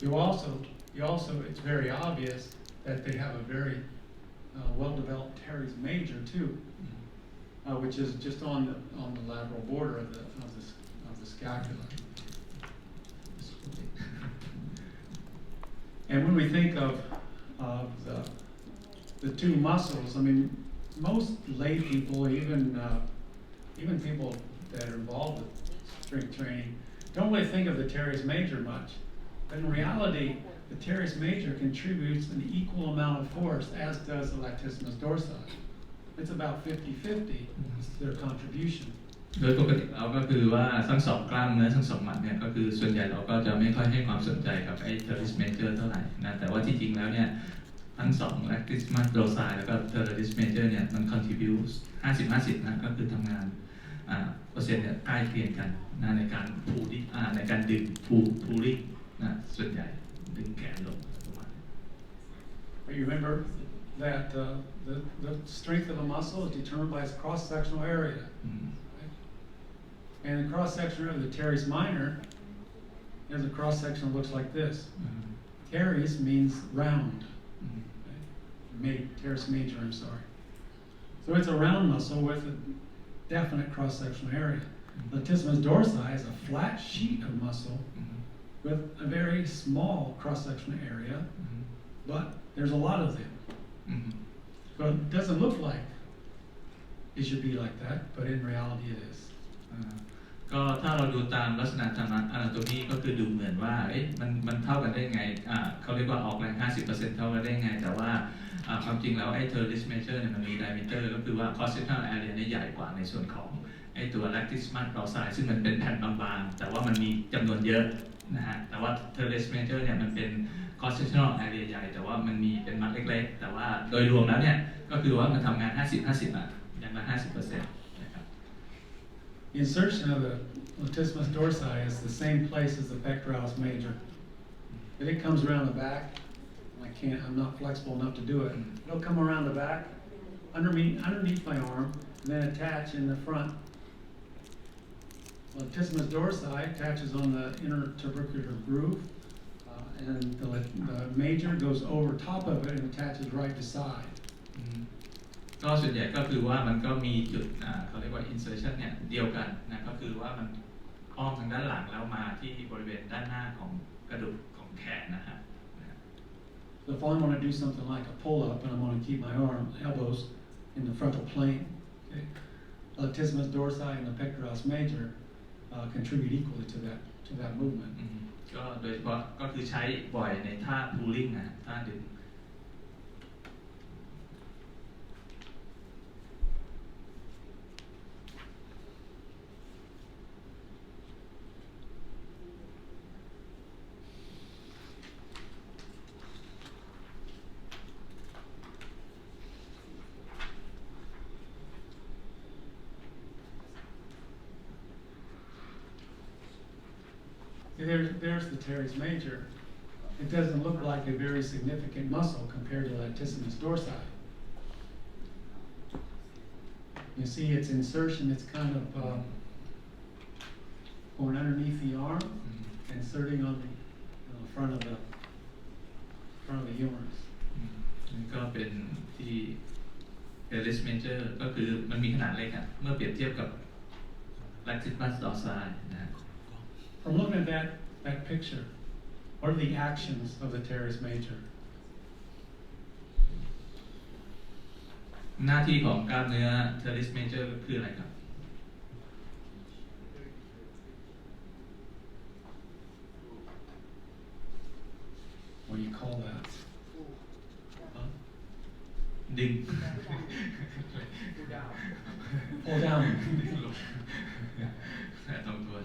you also, it's very obvious that they have a very well-developed teres major too, which is just on the lateral border of the scapula. And when we think of the two muscles, I mean, most lay people, even people that are involved with strength training, don't really think of the teres major much. But in reality, the teres major contributes an equal amount of force as does the latissimus dorsi. It's about 50-50, their contribution. โดยปกติเราก็คือว่าทั้งสองกล้ามเนื้อทั้งสองมัดเนี่ยก็คือส่วนใหญ่เราก็จะไม่ค่อยให้ความสนใจกับไอ้ teres major เท่าไหร่นะแต่ว่าที่จริงแล้วเนี่ยทั้งสอง latissimus dorsi แล้วก็ teres major เนี่ยมัน contribute 50-50 นะก็คือทำงานเปอร์เซ็นต์เนี่ยใกล้เคียงกันนะในการในการดึง pulling นะส่วนใหญ่ดึงแขนลงประมาณนี้ But you remember that the strength of a muscle is determined by its cross-sectional area. Right? And the cross-sectional area of the teres minor is a cross-section that looks like this. Teres means round. Teres major, I'm sorry. So it's a round muscle with a definite cross-sectional area. Latissimus dorsi is a flat sheet of muscle with a very small cross-sectional area, but there's a lot of them. But it doesn't look like it should be like that, but in reality it is. ก็ถ้าเราดูตามลักษณะทางอนาโตมีก็คือดูเหมือนว่ามันเท่ากันได้ไงเขาเรียกว่าออกแรง 50% เท่ากันได้ไงแต่ว่าความจริงแล้วไอ้ teres major เนี่ยมันมี diameter ก็คือว่า cross sectional area เนี่ยใหญ่กว่าในส่วนของไอ้ตัว latissimus dorsi ซึ่งมันเป็นแผ่นบางๆแต่ว่ามันมีจำนวนเยอะนะฮะแต่ว่า teres major เนี่ยมันเป็น cross sectional area ใหญ่แต่ว่ามันมีเป็นมัดเล็กๆแต่ว่าโดยรวมแล้วเนี่ยก็คือว่ามันทำงาน 50-50 อย่างละ 50% The insertion of the latissimus dorsi is the same place as the pectoralis major. If it comes around the back, I'm not flexible enough to do it. It'll come around the back, underneath my arm, and then attach in the front. Latissimus dorsi attaches on the intertubercular groove, and the major goes over top of it and attaches right beside. ก็ส่วนใหญ่ก็คือว่ามันก็มีจุดเขาเรียกว่า insertion เนี่ยเดียวกันนะก็คือว่ามันอ้อมทางด้านหลังแล้วมาที่บริเวณด้านหน้าของกระดูกของแขนนะฮะ So if I want to do something like a pull-up and I want to keep my elbows in the frontal plane, okay, latissimus dorsi and the pectoralis major contribute equally to that movement. ก็โดยเฉพาะก็คือใช้บ่อยในท่า pulling นะท่าดึง There's the teres major. It doesn't look like a very significant muscle compared to latissimus dorsi. You see its insertion, it's kind of going underneath the arm, inserting on the front of the humerus. ก็เป็นที่ teres major ก็คือมันมีขนาดเล็กเมื่อเปรียบเทียบกับ latissimus dorsi นะ From looking at that picture, what are the actions of the teres major? หน้าที่ของกล้ามเนื้อ teres major คืออะไรครับ What do you call that? ดึง Pull down. ตรงตัว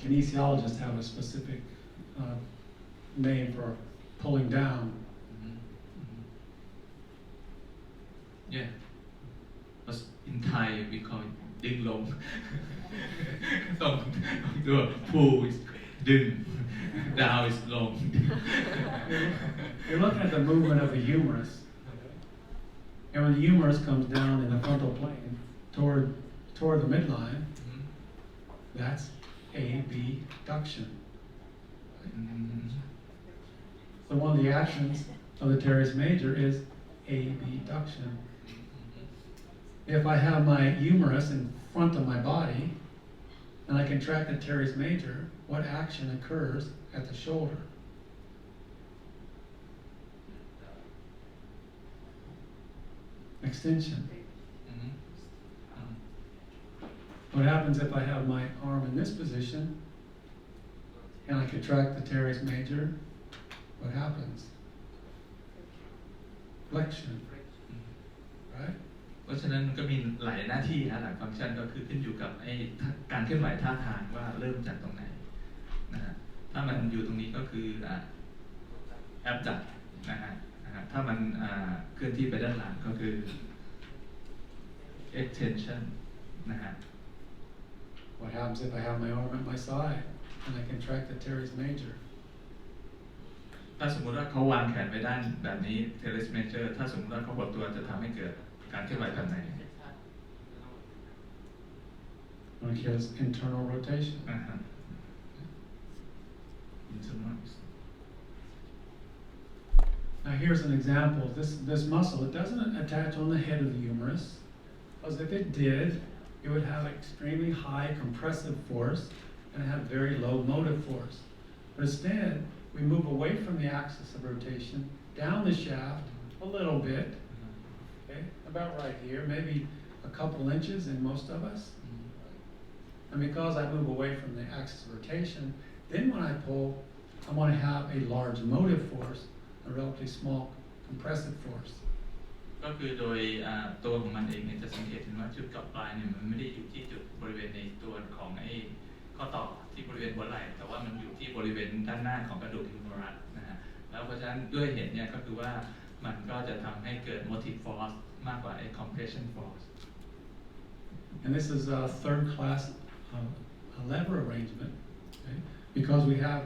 Kinesiologists have a specific name for pulling down. Yeah. In Thai we call ดึงลง ต้องตัว pull is ดึง down is ลง You're looking at the movement of the humerus, and when the humerus comes down in the frontal plane toward the midline, that's abduction. So one of the actions of the teres major is abduction. If I have my humerus in front of my body and I contract the teres major, what action occurs at the shoulder? Extension. What happens if I have my arm in this position and I contract the teres major? What happens? Flexion. Right? เพราะฉะนั้นก็มีหลายหน้าที่หลายฟังก์ชันก็คือขึ้นอยู่กับการเคลื่อนไหวท่าทางว่าเริ่มจากตรงไหนนะฮะถ้ามันอยู่ตรงนี้ก็คือแอปจัดนะฮะถ้ามันเคลื่อนที่ไปด้านหลังก็คือ extension นะฮะ What happens if I have my arm at my side and I contract the teres major? ถ้าสมมติว่าเขาวางแขนไว้ด้านแบบนี้ teres major ถ้าสมมติว่าเขาหดตัวจะทำให้เกิดการเคลื่อนไหวแบบไหน It gives internal rotation. Internal. Now here's an example. This muscle, it doesn't attach on the head of the humerus, because if it did, it would have extremely high compressive force and have very low motive force. But instead, we move away from the axis of rotation, down the shaft a little bit, okay, about right here, maybe a couple inches in most of us. And because I move away from the axis of rotation, then when I pull, I want to have a large motive force, a relatively small compressive force. ก็คือโดยตัวของมันเองเนี่ยจะสังเกตเห็นว่าจุดกับปลายเนี่ยมันไม่ได้อยู่ที่จุดบริเวณในตัวของข้อต่อที่บริเวณหัวไหล่แต่ว่ามันอยู่ที่บริเวณด้านหน้าของกระดูกฮิวเมรัสนะฮะแล้วเพราะฉะนั้นด้วยเหตุเนี่ยก็คือว่ามันก็จะทำให้เกิด motive force มากกว่า compression force. And this is a third class lever arrangement, okay? Because we have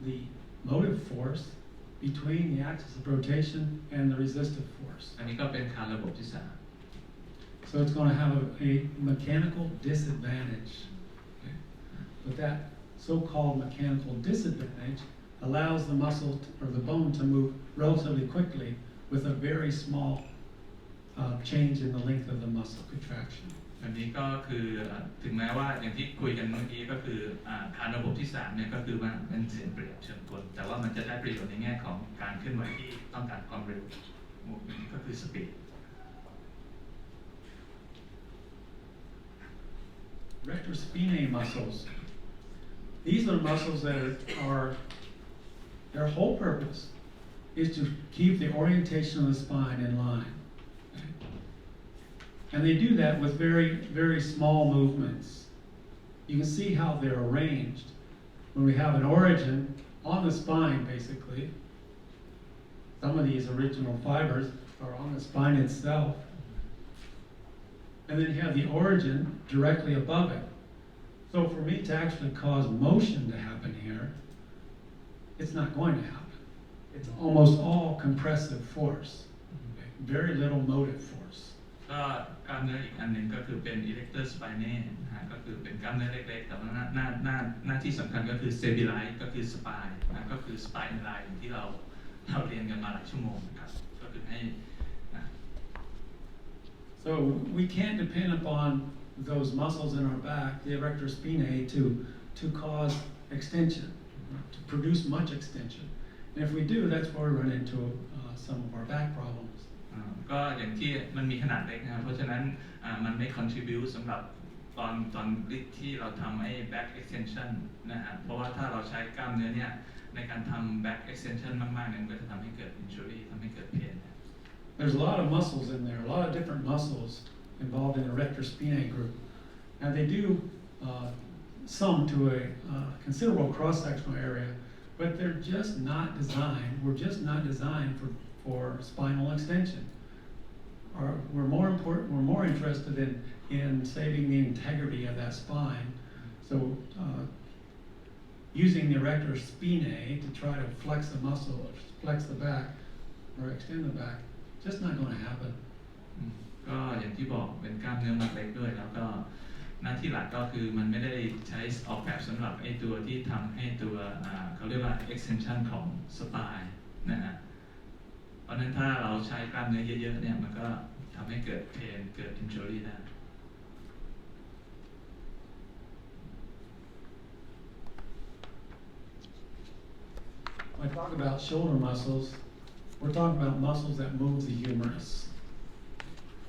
the motive force between the axis of rotation and the resistive force. อันนี้ก็เป็นคาระบบที่3 So it's going to have a mechanical disadvantage. Okay? But that so-called mechanical disadvantage allows the muscle or the bone to move relatively quickly with a very small change in the length of the muscle contraction. อันนี้ก็คือถึงแม้ว่าอย่างที่คุยกันเมื่อกี้ก็คือคาระบบที่3เนี่ยก็คือว่าเป็นเสียเปรียบเชิงกลแต่ว่ามันจะได้ประโยชน์ในแง่ของการเคลื่อนไหวที่ต้องการความเร็วก็คือ speed. Rectus spinae muscles. These are muscles that are their whole purpose is to keep the orientation of the spine in line. Okay? And they do that with very, very small movements. You can see how they're arranged. When we have an origin on the spine, basically, some of these original fibers are on the spine itself. And then you have the origin directly above it. So for me to actually cause motion to happen here, it's not going to happen. It's almost all compressive force, okay? Very little motive force. ก็กล้ามเนื้ออีกอันหนึ่งก็คือเป็น erector spinae นะฮะก็คือเป็นกล้ามเนื้อเล็กๆแต่ว่าหน้าที่สำคัญก็คือ stabilize ก็คือ spine นะก็คือ spine line ที่เราเรียนกันมาหลายชั่วโมงนะครับก็คือให้ So we can't depend upon those muscles in our back, the erector spinae, to cause extension, to produce much extension. And if we do, that's where we run into some of our back problems. ก็อย่างที่มันมีขนาดเล็กนะครับเพราะฉะนั้นมันไม่ contribute สำหรับตอนที่เราทำback extension นะฮะเพราะว่าถ้าเราใช้กล้ามเนื้อเนี่ยในการทำ back extension มากๆเนี่ยมันก็จะทำให้เกิด injury ทำให้เกิด pain. There's a lot of muscles in there, a lot of different muscles involved in the erector spinae group. And they do some to a considerable cross-sectional area, but they're just not designed, we're just not designed for spinal extension. we're more interested in saving the integrity of that spine. So using the erector spinae to try to flex the muscle, or flex the back, or extend the back, just not going to happen. ก็อย่างที่บอกเป็นกล้ามเนื้อมัดเล็กด้วยแล้วก็หน้าที่หลักก็คือมันไม่ได้ใช้ออกแบบสำหรับไอ้ตัวที่ทำให้ตัวเขาเรียกว่า extension ของสปายนะฮะเพราะฉะนั้นถ้าเราใช้กล้ามเนื้อเยอะๆเนี่ยมันก็ทำให้เกิดเพนเกิด injury ได้ When I talk about shoulder muscles, we're talking about muscles that move the humerus.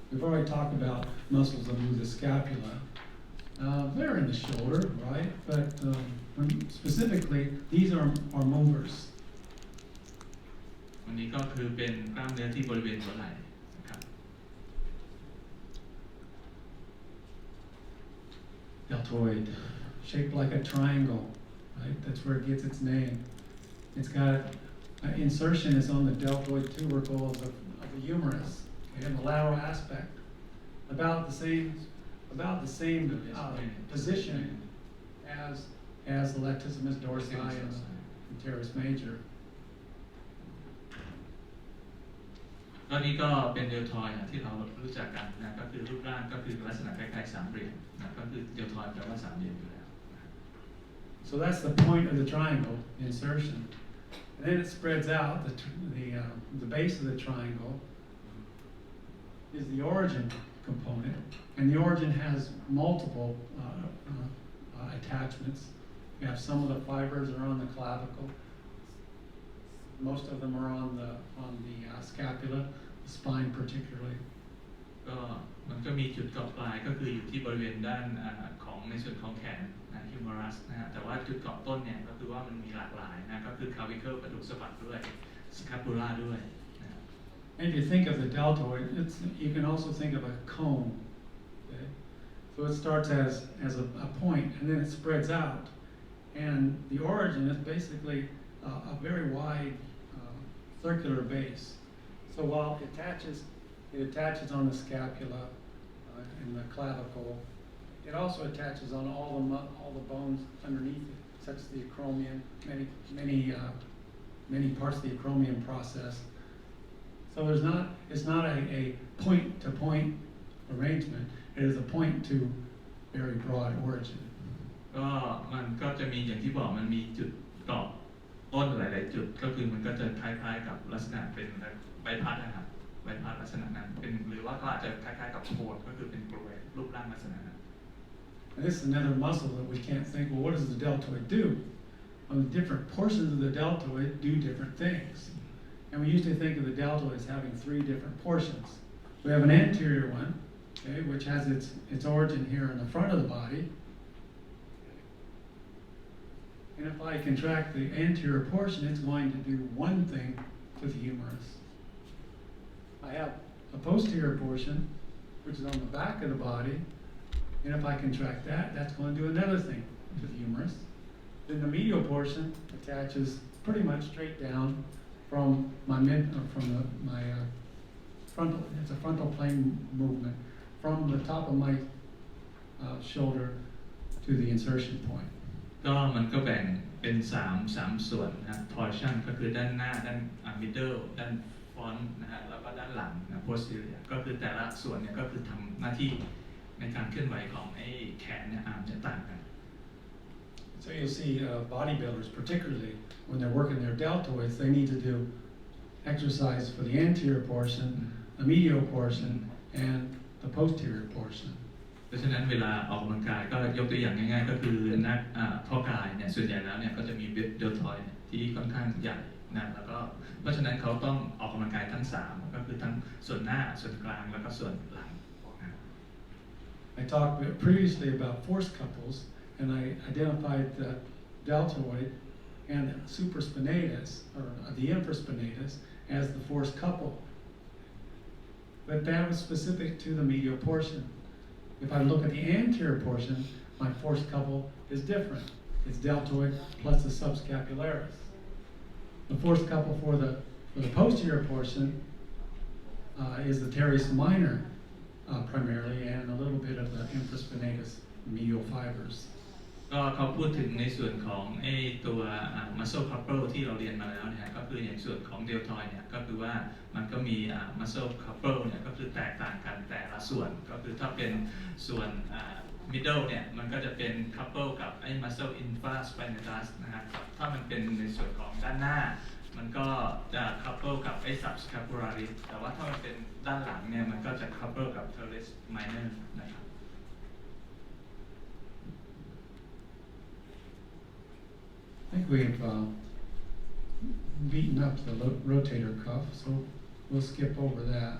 We've already talked about muscles that move the scapula. They're in the shoulder, right? But specifically, these are movers. วันนี้ก็คือเป็นกล้ามเนื้อที่บริเวณหัวไหล่นะครับ Deltoid, shaped like a triangle, right? That's where it gets its name. It's got insertion is on the deltoid tubercles of the humerus, okay, and the lateral aspect, about the same position as the latissimus dorsi and the teres major. ก็นี่ก็เป็นเดลทอยด์ที่เรารู้จักกันนะก็คือรูปร่างก็คือลักษณะคล้ายๆสามเหลี่ยมนะก็คือเดลทอยด์แปลว่าสามเหลี่ยมอยู่แล้ว So that's the point of the triangle, the insertion. And then it spreads out. The base of the triangle is the origin component, and the origin has multiple attachments. You have some of the fibers are on the clavicle. Most of them are on the scapula, the spine particularly. ก็มันก็มีจุดเกาะปลายก็คืออยู่ที่บริเวณด้านของในส่วนของแขนนะ humerus นะฮะแต่ว่าจุดเกาะต้นเนี่ยก็คือว่ามันมีหลากหลายนะก็คือ clavicle กระดูกสะบักด้วย scapula ด้วยนะ And if you think of the deltoid, you can also think of a cone. Okay? So it starts as a point, and then it spreads out. And the origin is basically a very wide circular base. So while it attaches on the scapula and the clavicle, it also attaches on all the bones underneath it, such as the acromion, many parts of the acromion process. So it's not a point-to-point arrangement. It is a point to very broad origin. ก็มันก็จะมีอย่างที่บอกมันมีจุดเกาะต้นหลายๆจุดก็คือมันก็จะคล้ายๆกับลักษณะเป็นใบพัดนะครับใบพัดลักษณะนั้นเป็นหรือว่าก็อาจจะคล้ายๆกับโคนก็คือเป็นกลวยรูปร่างลักษณะนั้น And this is another muscle that we can't think, well, what does the deltoid do? Different portions of the deltoid do different things. And we usually think of the deltoid as having three different portions. We have an anterior one, okay, which has its origin here in the front of the body. And if I contract the anterior portion, it's going to do one thing to the humerus. I have a posterior portion, which is on the back of the body, and if I contract that, that's going to do another thing to the humerus. Then the medial portion attaches pretty much straight down from my frontal. It's a frontal plane movement from the top of my shoulder to the insertion point. ก็มันก็แบ่งเป็น3ส่วนนะ portion ก็คือด้านหน้าด้าน middle ด้าน front นะฮะแล้วก็ด้านหลังนะ posterior ก็คือแต่ละส่วนเนี่ยก็คือทำหน้าที่ในการเคลื่อนไหวของไอ้แขนเนี่ยจะต่างกัน So you'll see bodybuilders, particularly when they're working their deltoids, they need to do exercise for the anterior portion, the medial portion, and the posterior portion. เพราะฉะนั้นเวลาออกกำลังกายก็ยกตัวอย่างง่ายๆก็คือนักพ่อกายเนี่ยส่วนใหญ่แล้วเนี่ยก็จะมีเดลทอยด์ที่ค่อนข้างใหญ่นะแล้วก็เพราะฉะนั้นเขาต้องออกกำลังกายทั้ง3ก็คือทั้งส่วนหน้าส่วนกลางแล้วก็ส่วนหลัง I talked previously about force couples, and I identified the deltoid and the supraspinatus, or the infraspinatus, as the force couple. But that was specific to the medial portion. If I look at the anterior portion, my force couple is different. It's deltoid plus the subscapularis. The force couple for the posterior portion is the teres minor primarily, and a little bit of the infraspinatus medial fibers. ก็เขาพูดถึงในส่วนของไอ้ตัว muscle couple ที่เราเรียนมาแล้วเนี่ยก็คืออย่างส่วนของ deltoid เนี่ยก็คือว่ามันก็มี muscle couple เนี่ยก็คือแตกต่างกันแต่ละส่วนก็คือถ้าเป็นส่วน middle เนี่ยมันก็จะเป็น couple กับไอ้ muscle infraspinatus นะครับถ้ามันเป็นในส่วนของด้านหน้ามันก็จะ couple กับไอ้ subscapularis แต่ว่าถ้ามันเป็นด้านหลังเนี่ยมันก็จะ couple กับ teres minor นะครับ I think we've beaten up the rotator cuff, so we'll skip over that.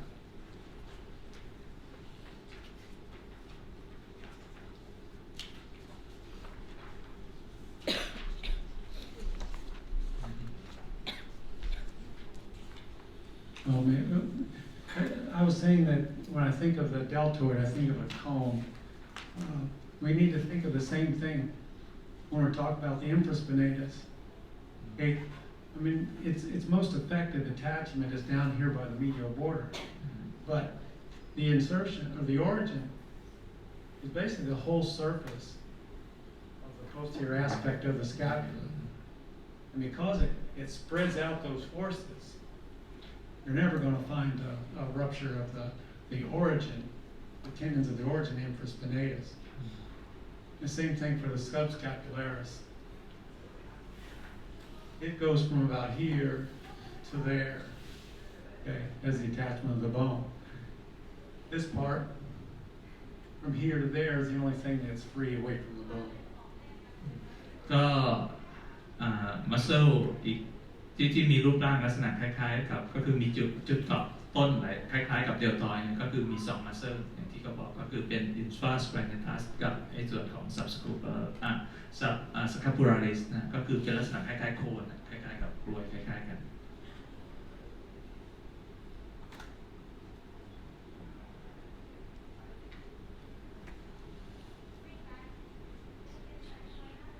Oh, man. I was saying that when I think of the deltoid, I think of a cone. We need to think of the same thing when we're talking about the infraspinatus. Okay, I mean, its most effective attachment is down here by the medial border, but the insertion or the origin is basically the whole surface of the posterior aspect of the scapula, and because it spreads out those forces, you're never going to find a rupture of the origin, the tendons of the origin infraspinatus. The same thing for the subscapularis. It goes from about here to there, okay, as the attachment of the bone. This part, from here to there, is the only thing that's free away from the bone. ก็muscle อีกที่มีรูปร่างลักษณะคล้ายๆกับก็คือมีจุดเกาะต้นอะไรคล้ายๆกับเดลตอยด์ก็คือมี2 muscle อย่างที่เขาบอกก็คือเป็น infraspinatus กับไอ้ส่วนของ subscapularis นะก็คือเป็นลักษณะคล้ายๆโคนคล้ายๆกับกลวยคล้ายๆกัน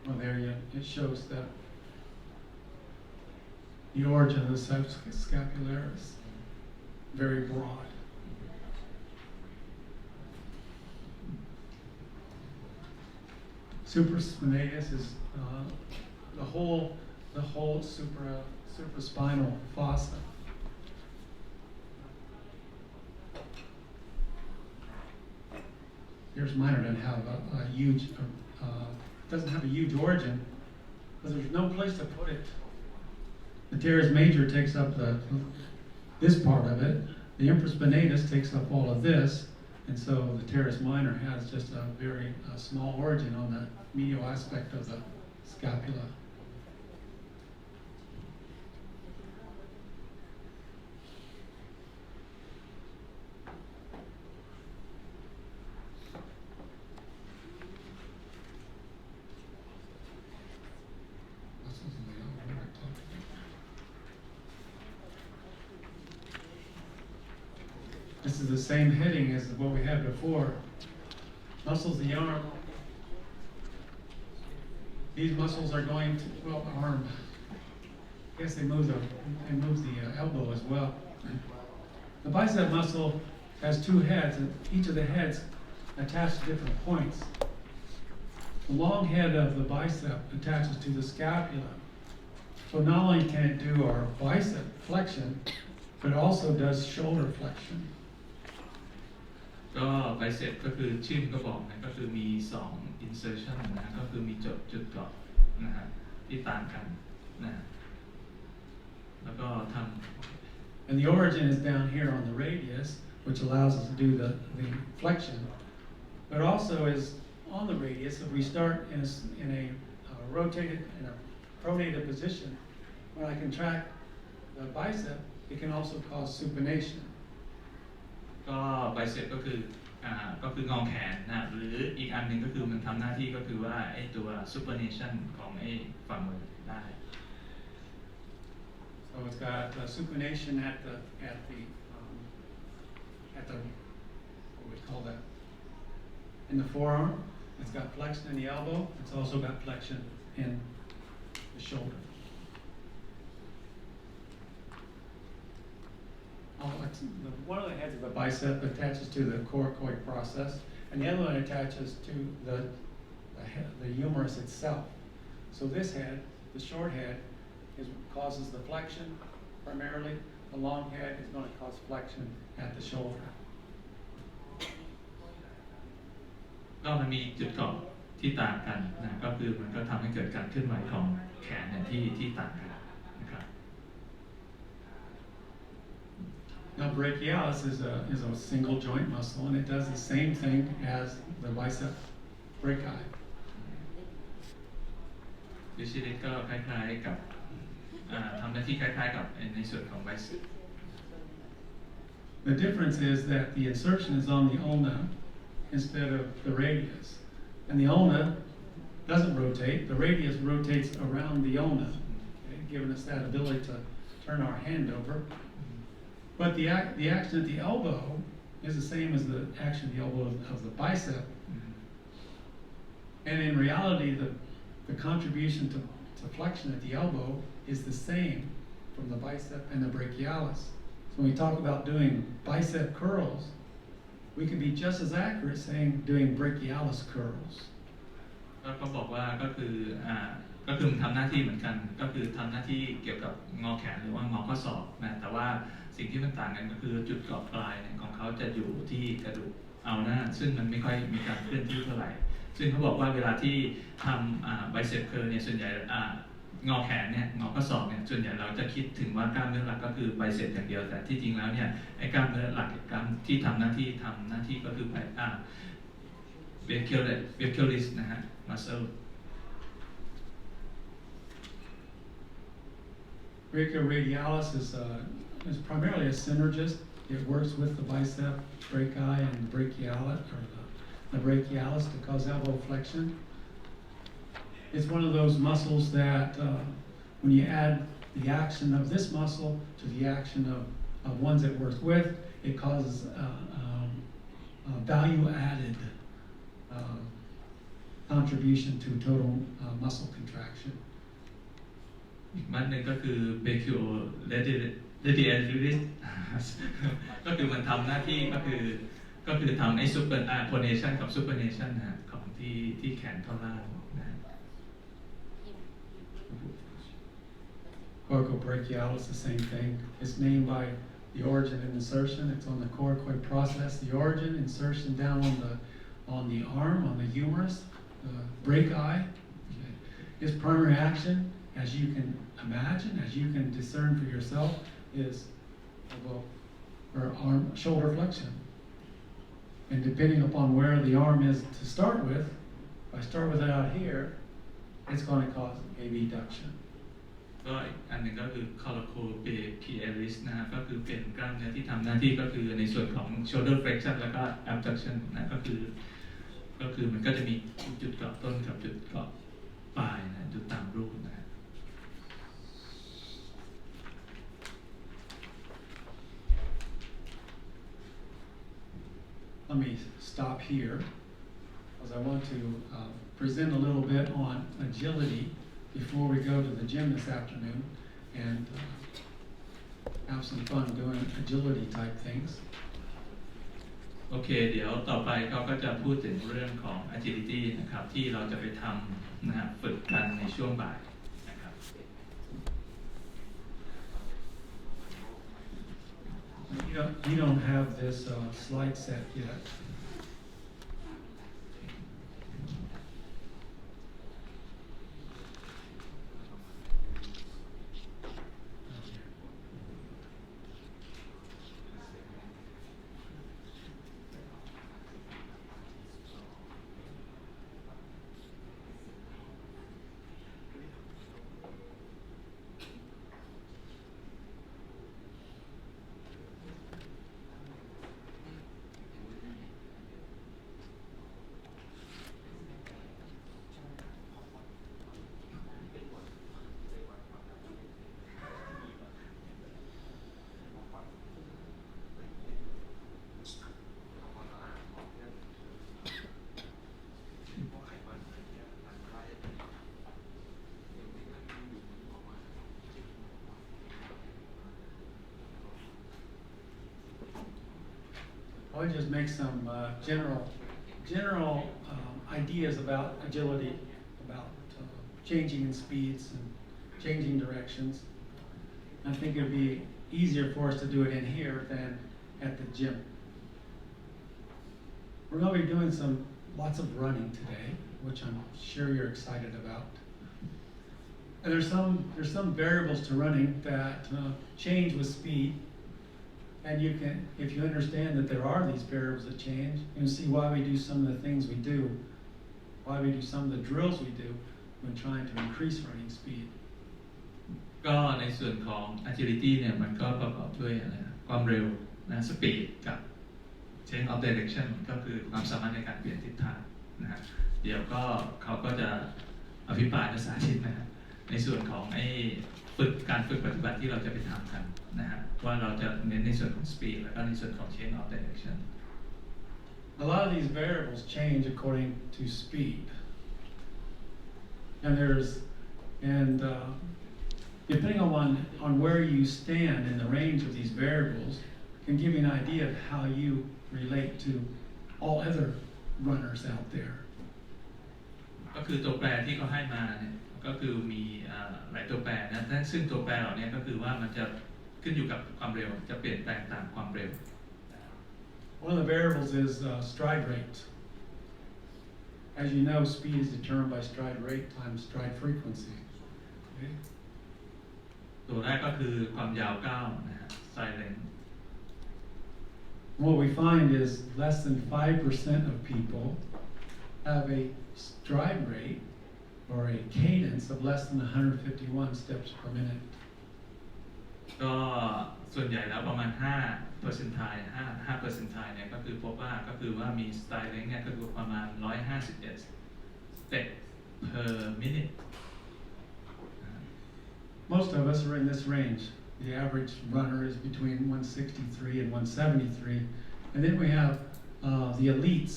Well, there it shows that the origin of the subscapularis, very broad. Supraspinatus is the whole supraspinal fossa. Teres minor doesn't have a huge origin because there's no place to put it. The teres major takes up this part of it. The infraspinatus takes up all of this, and so the teres minor has just a very small origin on the medial aspect of the scapula. This is the same heading as what we had before. Muscles of the arm. These muscles are going to, well, arm. I guess they move the elbow as well. The bicep muscle has 2 heads, and each of the heads attached to different points. The long head of the bicep attaches to the scapula. So not only can it do our bicep flexion, but it also does shoulder flexion. ก็ไบเซปก็คือชื่อก็บอกนะก็คือมี2 insertion นะก็คือมีจุดเกาะนะฮะที่ต่างกันนะแล้วก็ทำ And the origin is down here on the radius, which allows us to do the flexion, but also is on the radius. If we start in a rotated in a pronated position, when I contract the bicep, it can also cause supination. ก็ไบเซปก็คืองอแขนนะหรืออีกอันหนึ่งก็คือมันทำหน้าที่ก็คือว่าไอ้ตัว supination ของไอ้ฝ่ามือได้ So it's got supination at the what we call that in the forearm. It's got flexion in the elbow. It's also got flexion in the shoulder. I'll one of the heads of the bicep attaches to the coracoid process, and the other one attaches to the humerus itself. So this head, the short head, causes the flexion primarily. The long head is going to cause flexion at the shoulder. ก็มันมีจุดเกาะที่ต่างกันนะก็คือมันก็ทำให้เกิดการเคลื่อนไหวของแขนเนี่ยที่ต่างกันนะครับ Now brachialis is a single joint muscle, and it does the same thing as the bicep brachii. วิชิริก็คล้ายๆกับทำหน้าที่คล้ายๆกับในส่วนของ bicep. The difference is that the insertion is on the ulna instead of the radius, and the ulna doesn't rotate. The radius rotates around the ulna, okay, giving us that ability to turn our hand over. But the action at the elbow is the same as the action at the elbow of the bicep. And in reality, the contribution to flexion at the elbow is the same from the bicep and the brachialis. So when we talk about doing bicep curls, we can be just as accurate saying doing brachialis curls. ก็บอกว่าก็คือมันทำหน้าที่เหมือนกันก็คือทำหน้าที่เกี่ยวกับงอแขนหรือว่างอข้อศอกนะแต่ว่าสิ่งที่มันต่างกันก็คือจุดเกาะปลายของเขาจะอยู่ที่กระดูกอัลนาซึ่งมันไม่ค่อยมีการเคลื่อนที่เท่าไหร่ซึ่งเขาบอกว่าเวลาที่ทำไบเซปเคิร์เนี่ยส่วนใหญ่งอแขนเนี่ยงอข้อศอกเนี่ยส่วนใหญ่เราจะคิดถึงว่ากล้ามเนื้อหลักก็คือไบเซปอย่างเดียวแต่ที่จริงแล้วเนี่ยไอ้กล้ามเนื้อหลักกล้ามที่ทำหน้าที่ก็คือเบเคิลลิสนะฮะmuscle. Brachioradialis is primarily a synergist. It works with the bicep brachii and the brachialis, or the brachialis to cause elbow flexion. It's one of those muscles that when you add the action of this muscle to the action of ones it works with, it causes value-added contribution to total muscle contraction. อีกมัดหนึ่งก็คือ Brachioradialis ก็คือมันทำหน้าที่ก็คือทำไอ้ supination กับ supination นะฮะของที่แขนท่อนล่างนะ Coracobrachialis, the same thing. It's named by the origin and insertion. It's on the coracoid process. The origin, insertion down on the arm, on the humerus. Brachii. Its primary action, as you can imagine, as you can discern for yourself, is shoulder flexion. And depending upon where the arm is to start with, if I start with it out here, it's going to cause abduction. ก็อีกอันหนึ่งก็คือ coracobrachialis นะฮะก็คือเป็นกล้ามเนื้อที่ทำหน้าที่ก็คือในส่วนของ shoulder flexion แล้วก็ abduction นะก็คือมันก็จะมีจุดเกาะต้นกับจุดเกาะปลายนะจุดตามรูปนะ Let me stop here because I want to present a little bit on agility before we go to the gym this afternoon and have some fun doing agility type things. โอเคเดี๋ยวต่อไปเขาก็จะพูดถึงเรื่องของ agility นะครับที่เราจะไปทำนะฮะฝึกกันในช่วงบ่ายนะครับ You don't have this slide set yet. I would just make some general ideas about agility, about changing in speeds and changing directions. I think it would be easier for us to do it in here than at the gym. We're going to be doing lots of running today, which I'm sure you're excited about. And there's some variables to running that change with speed. And you can, if you understand that there are these variables that change, you can see why we do some of the things we do, why we do some of the drills we do when trying to increase running speed. ก็ในส่วนของ agility เนี่ยมันก็ประกอบด้วยอะไรนะความเร็วนะ speed กับ change of direction ก็คือความสามารถในการเปลี่ยนทิศทางนะฮะเดี๋ยวก็เขาก็จะอภิปรายและสาธิตนะฮะในส่วนของการฝึกปฏิบัติที่เราจะไปทำกันนะฮะว่าเราจะเน้นในส่วนของ speed แล้วก็ในส่วนของ change of direction. A lot of these variables change according to speed, and depending on where you stand in the range of these variables, can give you an idea of how you relate to all other runners out there. ก็คือตัวแปรที่เขาให้มาเนี่ยก็คือมีหลายตัวแปรนะซึ่งตัวแปรเหล่านี้ก็คือว่ามันจะขึ้นอยู่กับความเร็วจะเปลี่ยนแปลงตามความเร็ว One of the variables is stride rate. As you know, speed is determined by stride rate times stride frequency. Okay? ตัวแรกก็คือความยาวก้าวนะฮะ stride length. What we find is less than 5% of people have a stride rate or a cadence of less than 151 steps per minute. ก็ส่วนใหญ่แล้วประมาณ5%เนี่ยก็คือพบว่าก็คือว่ามี stride length เนี่ยก็คือประมาณ151 step per minute. Most of us are in this range. The average runner is between 163 and 173. And then we have the elites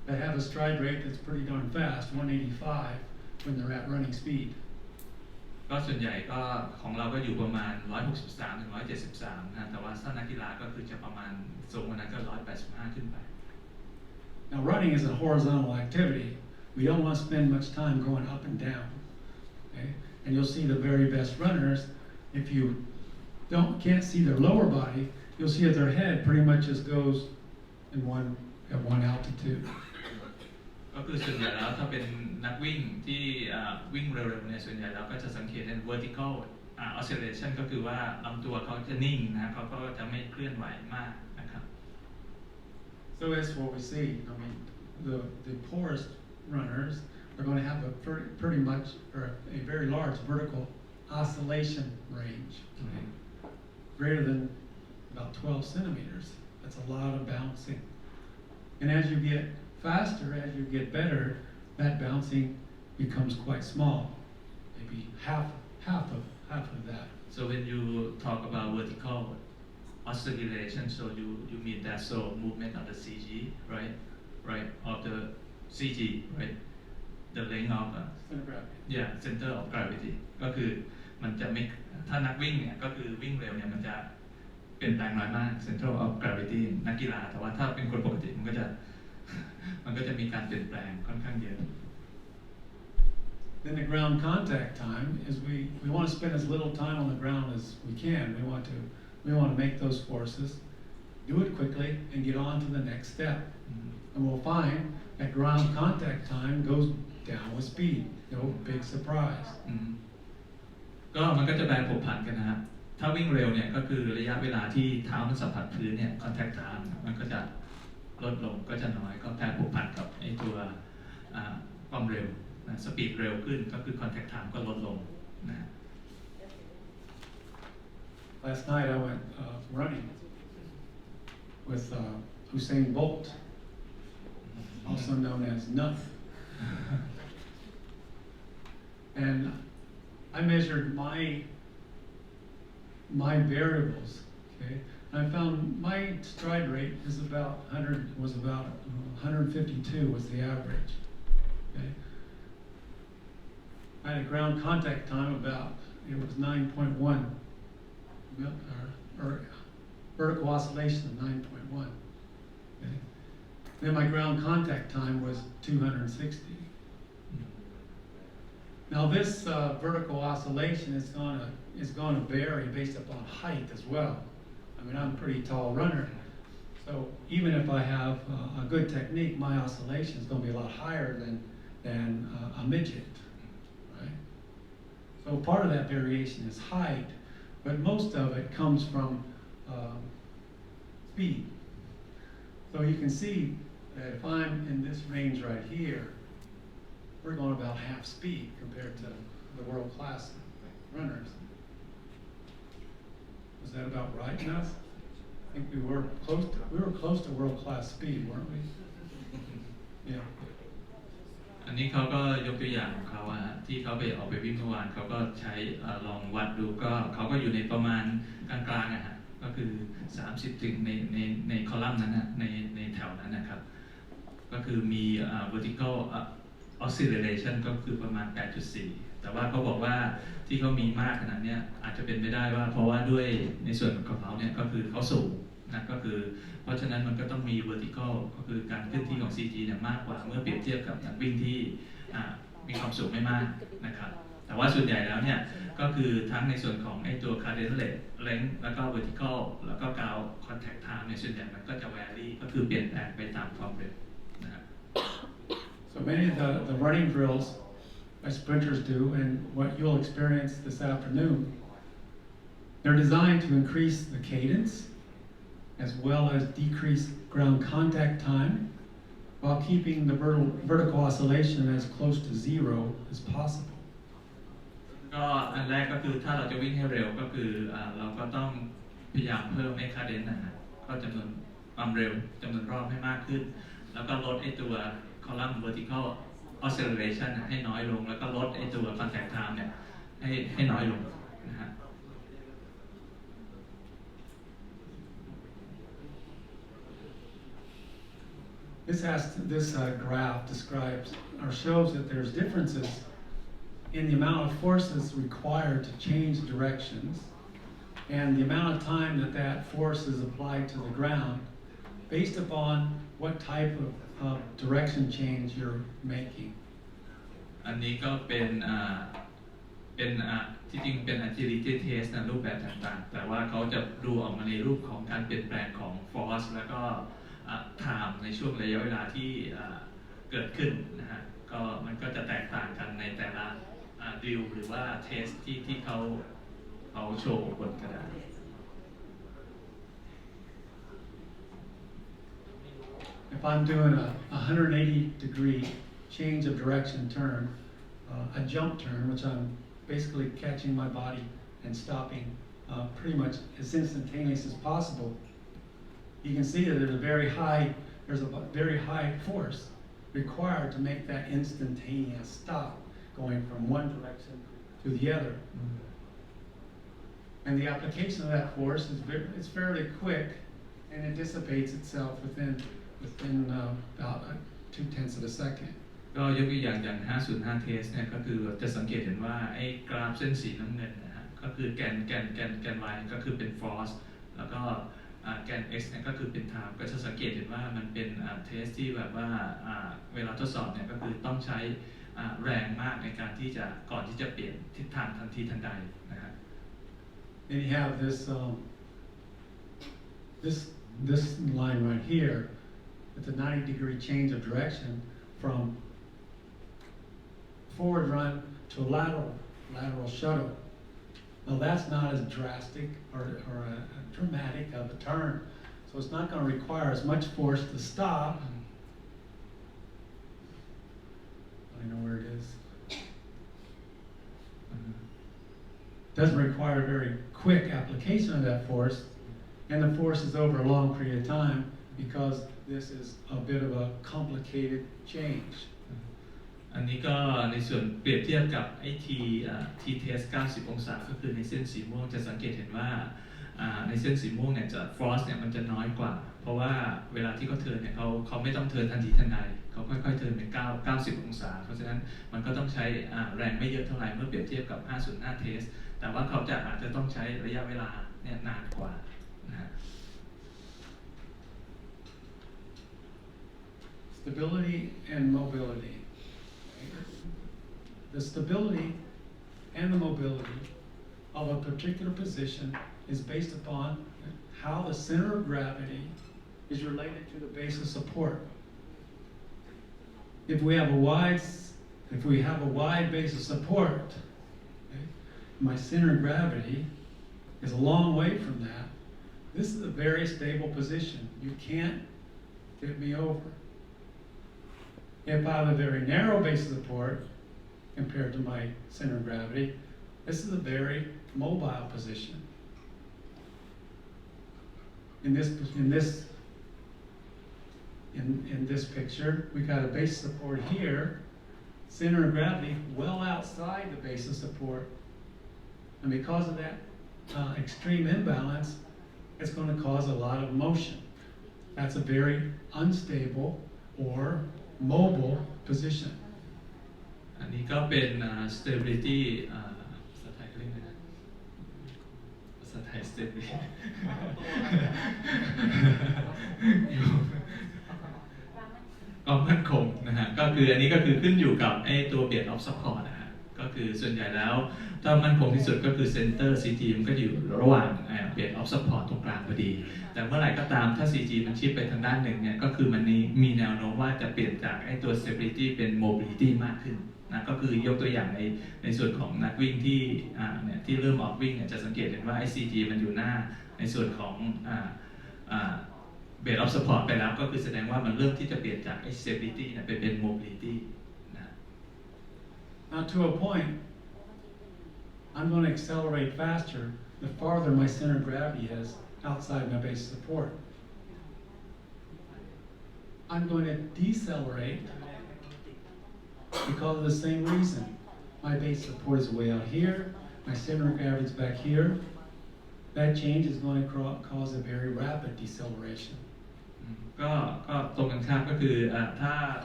that have a stride rate that's pretty darn fast, 185, when they're at running speed. ก็ส่วนใหญ่ก็ของเราก็อยู่ประมาณ163 ถึง 173 นะแต่ว่าถ้านักกีฬาก็คือจะประมาณสูงกว่านั้นก็185 ขึ้นไป Now running is a horizontal activity. We don't want to spend much time going up and down. Okay? And you'll see the very best runners, if you can't see their lower body, you'll see that their head pretty much just goes at one altitude. ก็คือส่วนใหญ่แล้วถ้าเป็นนักวิ่งที่วิ่งเร็วๆเนี่ยส่วนใหญ่เราก็จะสังเกตเป็น vertical oscillation ก็คือว่าลำตัวเขาจะนิ่งนะเขาก็จะไม่เคลื่อนไหวมากนะครับ So that's what we see. I mean, the poorest runners are going to have a pretty much or a very large vertical oscillation range, okay? Greater than about 12 centimeters. That's a lot of bouncing. And as you get faster, as you get better, that bouncing becomes quite small, maybe half of that. So when you talk about vertical oscillation, so you mean that so movement of the CG, right? Of the CG, right? The length of Center of gravity. Yeah, center of gravity. ก็คือมันจะไม่ถ้านักวิ่งเนี่ยก็คือวิ่งเร็วเนี่ยมันจะเปลี่ยนแปลงน้อยมาก center of gravity นักกีฬาแต่ว่าถ้าเป็นคนปกติมันก็จะมีการเปลี่ยนแปลงค่อนข้างเยอะ Then the ground contact time is we want to spend as little time on the ground as we can. We want to make those forces, do it quickly, and get on to the next step. And we'll find that ground contact time goes down with speed. No big surprise. ก็มันก็จะแบ่งผกผันกันนะครับถ้าวิ่งเร็วเนี่ยก็คือระยะเวลาที่เท้ามันสัมผัสพื้นเนี่ย contact time มันก็จะลดลงก็จะน้อยก็แปรผกผันกับไอตัวความเร็วนะสปีดเร็วขึ้นก็คือ contact time ก็ลดลงนะ Last night I went running with Usain Bolt, also known as Nuff. And I measured my variables, okay? And I found my stride rate was about 152 was the average, okay? I had a ground contact time it was 9.1, or vertical oscillation of 9.1. Then my ground contact time was 260. Now this vertical oscillation is going to vary based upon height as well. I mean, I'm a pretty tall runner, so even if I have a good technique, my oscillation is going to be a lot higher than a midget, right? So part of that variation is height, but most of it comes from speed. So you can see that if I'm in this range right here, we're going about half speed compared to the world-class runners. Was that about right enough? I think we were close to world-class speed, weren't we? Yeah. อันนี้เขาก็ยกตัวอย่างของเขาที่เขาไปออกไปวิ่งเมื่อวานเขาก็ใช้ลองวัดดูก็เขาก็อยู่ในประมาณกลางๆก็คือ30ถึงในคอลัมน์นั้นในแถวนั้นนะครับก็คือมี vertical oscillation ก็คือประมาณ 8.4 แต่ว่าเขาบอกว่าที่เขามีมากขนาดนี้อาจจะเป็นไปได้ว่าเพราะว่าด้วยในส่วนของเขาเนี่ยก็คือเขาสูงนะก็คือเพราะฉะนั้นมันก็ต้องมี vertical ก็คือการเคลื่อนที่ของ CG เนี่ยมากกว่าเมื่อเปรียบเทียบกับนักวิ่งที่มีความสูงไม่มากนะครับแต่ว่าส่วนใหญ่แล้วเนี่ยก็คือทั้งในส่วนของไอ้ตัว Cadiac length แล้วก็ vertical แล้วก็ ground contact time ในส่วนใหญ่มันก็จะ vary ก็คือเปลี่ยนแปลงไปตามความเร็วนะครับ So many of the running drills my sprinters do, and what you'll experience this afternoon, they're designed to increase the cadence as well as decrease ground contact time while keeping the vertical oscillation as close to zero as possible. ก็อันแรกก็คือถ้าเราจะวิ่งให้เร็วก็คือเราก็ต้องพยายามเพิ่มไอ้ cadence ก็จำนวนความเร็วจำนวนรอบให้มากขึ้นแล้วก็ลดไอ้ตัว column vertical oscillation ให้น้อยลงแล้วก็ลดไอ้ตัว contact time เนี่ยให้น้อยลงนะฮะ This graph describes or shows that there's differences in the amount of forces required to change directions and the amount of time that force is applied to the ground based upon what type of direction change you're making. อันนี้ก็เป็นที่จริงเป็น agility test รูปแบบต่างๆแต่ว่าเขาจะดูออกมาในรูปของการเปลี่ยนแปลงของ force แล้วก็ time ในช่วงระยะเวลาที่เกิดขึ้นนะฮะก็มันก็จะแตกต่างกันในแต่ละดิวหรือว่าเทสที่เขาโชว์บนกระดาษ If I'm doing a 180-degree change of direction turn, a jump turn, which I'm basically catching my body and stopping pretty much as instantaneous as possible, you can see that there's a very high force required to make that instantaneous stop going from one direction to the other. And the application of that force is fairly quick, and it dissipates itself within about 0.2 of a second. ก็ยกตัวอย่าง505 เทสเนี่ยก็คือจะสังเกตเห็นว่าไอ้กราฟเส้นสีน้ำเงินนะฮะก็คือแกน y ก็คือเป็น force แล้วก็แกน x เนี่ยก็คือเป็น time ก็จะสังเกตเห็นว่ามันเป็นเทสที่แบบว่าเวลาทดสอบเนี่ยก็คือต้องใช้แรงมากในการที่จะก่อนที่จะเปลี่ยนทิศทางทันทีทันใดนะฮะ Then you have this line right here. It's a 90-degree change of direction from forward run to a lateral shuttle. Now that's not as drastic or a dramatic of a turn, so it's not going to require as much force to stop. I know where it is. Doesn't require a very quick application of that force, and the force is over a long period of time because this is a bit of a complicated change. อันนี้ก็ในส่วนเปรียบเทียบกับไอ้ทีเทส90 องศาก็คือในเส้นสีม่วงจะสังเกตเห็นว่าในเส้นสีม่วงเนี่ยจะฟอสเนี่ยมันจะน้อยกว่าเพราะว่าเวลาที่เขาเทิร์นเนี่ยเขาไม่ต้องเทิร์นทันทีทันใดเขาค่อยๆเทิร์นเป็น90 องศาเพราะฉะนั้นมันก็ต้องใช้แรงไม่เยอะเท่าไหร่เมื่อเปรียบเทียบกับ505 เทสแต่ว่าเขาอาจจะต้องใช้ระยะเวลาเนี่ยนานกว่านะฮะ stability and mobility. The stability and the mobility of a particular position is based upon how the center of gravity is related to the base of support. If we have a wide base of support, okay, my center of gravity is a long way from that. This is a very stable position. You can't tip me over. If I have a very narrow base of support compared to my center of gravity, this is a very mobile position. In this picture, we got a base support here, center of gravity well outside the base of support. And because of that extreme imbalance, it's going to cause a lot of motion. That's a very unstable or mobile position. อันนี้ก็เป็น stability ภาษาไทยเรียกอะไรนะภาษาไทย stability ความมั่นคงนะฮะก็คืออันนี้ก็คือขึ้นอยู่กับไอ้ตัว base of support นะฮะก็คือส่วนใหญ่แล้วถ้ามั่นคงที่สุดก็คือ center CG มันก็อยู่ระหว่าง base of support ตรงกลางพอดีแต่เมื่อไหร่ก็ตามถ้า CG มันชิดไปทางด้านหนึ่งเนี่ยก็คือมันมีแนวโน้มว่าจะเปลี่ยนจากไอ้ตัว stability เป็น mobility มากขึ้นนะก็คือยกตัวอย่างในส่วนของนักวิ่งที่เนี่ยที่เริ่มออกวิ่งเนี่ยจะสังเกตเห็นว่าไอ้ CG มันอยู่หน้าในส่วนของbase of support ไปแล้วก็คือแสดงว่ามันเริ่มที่จะเปลี่ยนจาก stability เนี่ยไปเป็น mobility นะ Now to a point, I'm going to accelerate faster the farther my center of gravity is outside my base of support. I'm going to decelerate because of the same reason. My base of support is way out here, my center of gravity is back here. That change is going to cause a very rapid deceleration. ก็ตรงกันข้ามก็คือ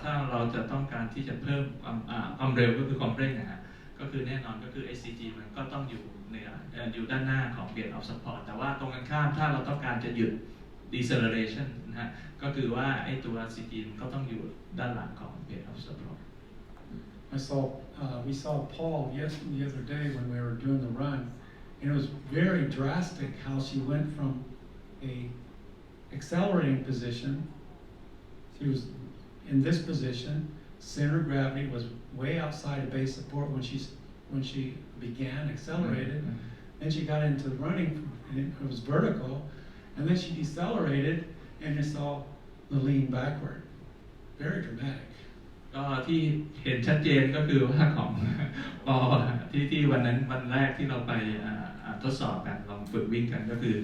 ถ้าเราจะต้องการที่จะเพิ่มความเร็วก็คือความเร่งนะฮะก็คือแน่นอนก็คือ HCG มันก็ต้องอยู่อยู่ด้านหน้าของ base of support แต่ว่าตรงกันข้ามถ้าเราต้องการจะหยุด deceleration นะฮะก็คือว่าไอ้ตัว CG มันก็ต้องอยู่ด้านหลังของ base of support. We saw Paul the other day when we were doing the run, and it was very drastic how she went from a accelerating position. She was in this position. Center of gravity was way outside of base support when she began accelerated. Then she got into running, and it was vertical, and then she decelerated, and you saw the lean backward. Very dramatic. ก็ที่เห็นชัดเจนก็คือว่าของปอที่วันนั้นวันแรกที่เราไปทดสอบกันลองฝึกวิ่งกันก็คือ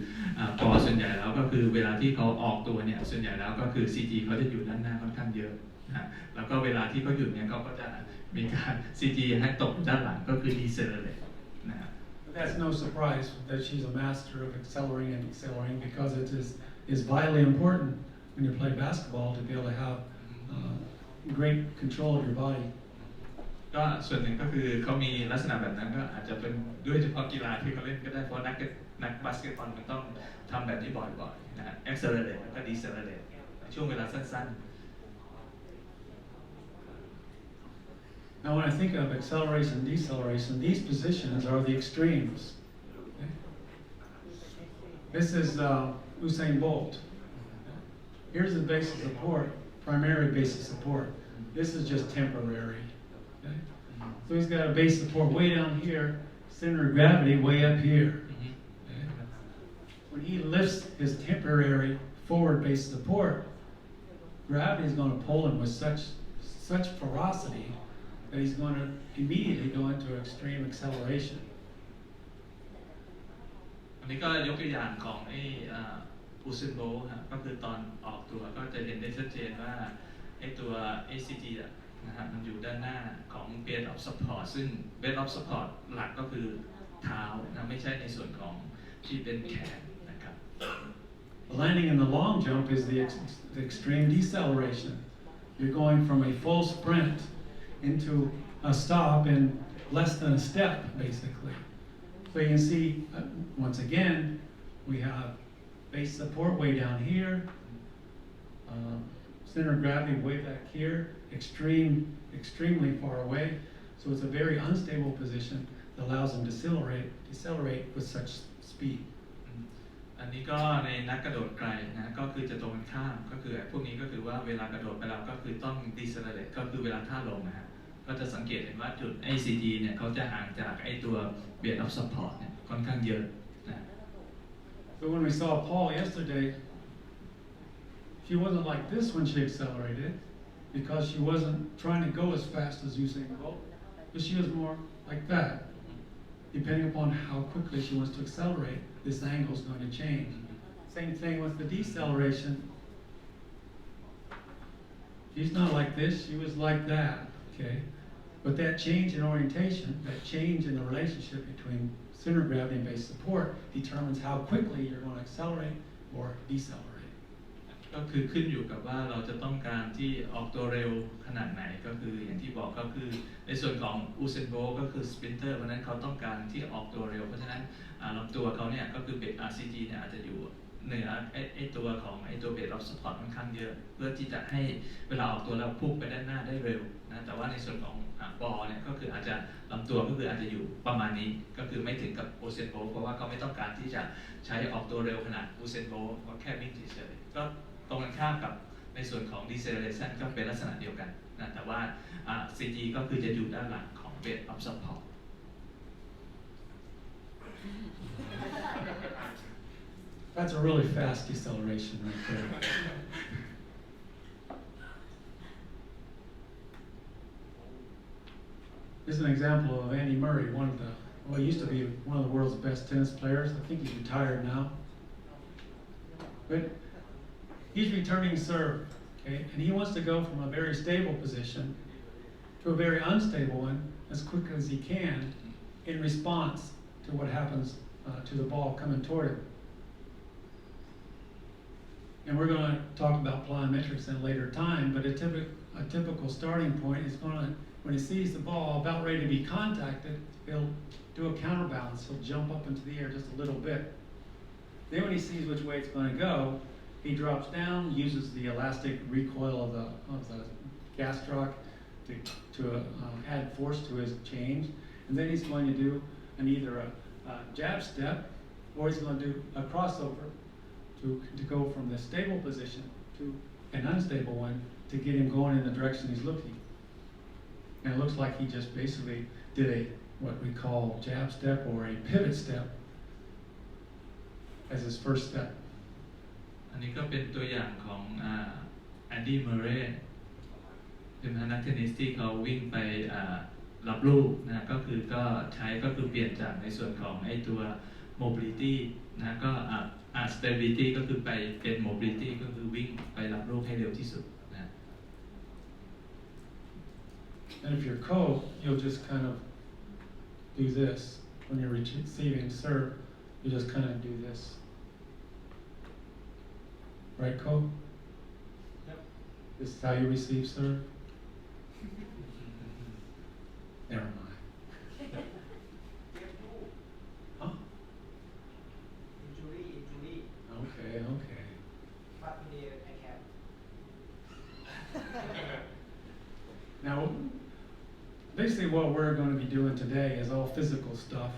ปอส่วนใหญ่แล้วก็คือเวลาที่เขาออกตัวเนี่ยส่วนใหญ่แล้วก็คือ CG เขาจะอยู่ด้านหน้าค่อนข้างเยอะนะแล้วก็เวลาที่เขาหยุดเนี่ยเขาก็จะมีการ CG ให้ตกด้านหลังก็คือ decelerate นะครับ That's no surprise that she's a master of accelerating and decelerating because it is vitally important when you play basketball to be able to have great control of your body. ก็ส่วนหนึ่งก็คือเขามีลักษณะแบบนั้นก็อาจจะเป็นด้วยเฉพาะกีฬาที่เขาเล่นก็ได้เพราะนักบาสเกตบอลมันต้องทำแบบนี้บ่อยๆนะฮะ accelerate แล้วก็ decelerate ช่วงเวลาสั้นๆ Now when I think of acceleration and deceleration, these positions are the extremes. Okay? This is Usain Bolt. Here's the base of support, primary base of support. This is just temporary. Okay? So he's got a base support way down here, center of gravity way up here. Okay? When he lifts his temporary forward base support, gravity is going to pull him with such ferocity that he's going to immediately go into extreme acceleration. อันนี้ก็ยกตัวอย่างของไอ้อูซินโบล์ก็คือตอนออกตัวก็จะเห็นได้ชัดเจนว่าไอ้ตัว HCG นะฮะมันอยู่ด้านหน้าของ base of support ซึ่ง base of support หลักก็คือเท้านะไม่ใช่ในส่วนของที่เป็นแขนนะครับ Landing in the long jump is the extreme deceleration. You're going from a full sprint into a stop in less than a step, basically. So you can see, once again, we have base support way down here, center of gravity way back here, extremely far away. So it's a very unstable position that allows them to decelerate with such speed. อันนี้ก็ในนักกระโดดไกลนะก็คือจะตรงกันข้ามก็คือพวกนี้ก็คือว่าเวลากระโดดไปแล้วก็คือต้อง decelerate ก็คือเวลาท่าลงนะฮะก็จะสังเกตเห็นว่าจุด HCD เนี่ยเขาจะห่างจากไอตัว Base of Support เนี่ยค่อนข้างเยอะนะ So when we saw Paul yesterday, she wasn't like this when she accelerated because she wasn't trying to go as fast as Usain Bolt, but she was more like that. Depending upon how quickly she wants to accelerate, this angle is going to change. Same thing with the deceleration. She's not like this, she was like that, okay? But that change in orientation, that change in the relationship between center of gravity and base support determines how quickly you're going to accelerate or decelerate. ก็คือขึ้นอยู่กับว่าเราจะต้องการที่ออกตัวเร็วขนาดไหนก็คืออย่างที่บอกก็คือในส่วนของอูเซนโบก็คือสปรินเตอร์เพราะฉะนั้นเขาต้องการที่ออกตัวเร็วเพราะฉะนั้นลำตัวเขาเนี่ยก็คือเบส RCG เนี่ยอาจจะอยู่เหนือไอตัวของไอตัวเบสรับสปอร์ตค่อนข้างเยอะเพื่อที่จะให้เวลาออกตัวแล้วพุ่งไปด้านหน้าได้เร็วนะแต่ว่าในส่วนของบอลเนี่ยก็คืออาจจะลำตัวก็คืออาจจะอยู่ประมาณนี้ก็คือไม่ถึงกับอูเซนโบเพราะว่าเขาไม่ต้องการที่จะใช้ออกตัวเร็วขนาดอูเซนโบก็แค่วิ่งเฉยๆก็ตรงกันข้ามกับในส่วนของ deceleration ก็เป็นลักษณะเดียวกันนะแต่ว่า CG ก็คือจะอยู่ด้านหลังของ base of support That's a really fast deceleration right there. This is an example of Andy Murray, he used to be one of the world's best tennis players. I think he's retired now. But he's returning serve, okay? And he wants to go from a very stable position to a very unstable one as quickly as he can in response to what happens to the ball coming toward him. And we're going to talk about plyometrics in a later time, but a typical starting point is when he sees the ball about ready to be contacted, he'll do a counterbalance. He'll jump up into the air just a little bit. Then when he sees which way it's going to go, he drops down, uses the elastic recoil of the gastroc to add force to his change, and then he's going to do either a jab step or he's going to do a crossover to go from the stable position to an unstable one to get him going in the direction he's looking. And it looks like he just basically did what we call jab step or a pivot step as his first step. อันนี้ก็เป็นตัวอย่างของแอนดี้เมอร์เรย์เป็นนักเทนนิสที่เขาวิ่งไปรับลูกนะก็คือเปลี่ยนจากในส่วนของไอตัว mobility นะก็stability ก็คือไปเป็น mobility ก็คือวิ่งไปรับลูกให้เร็วที่สุดนะ And if you're cold, you'll just kind of do this. When you're receiving serve, you just kind of do this. Right, Cole? Yep. This is how you receive serve? Never mind. Huh? Injury. Okay. But I can. Now, basically what we're going to be doing today is all physical stuff,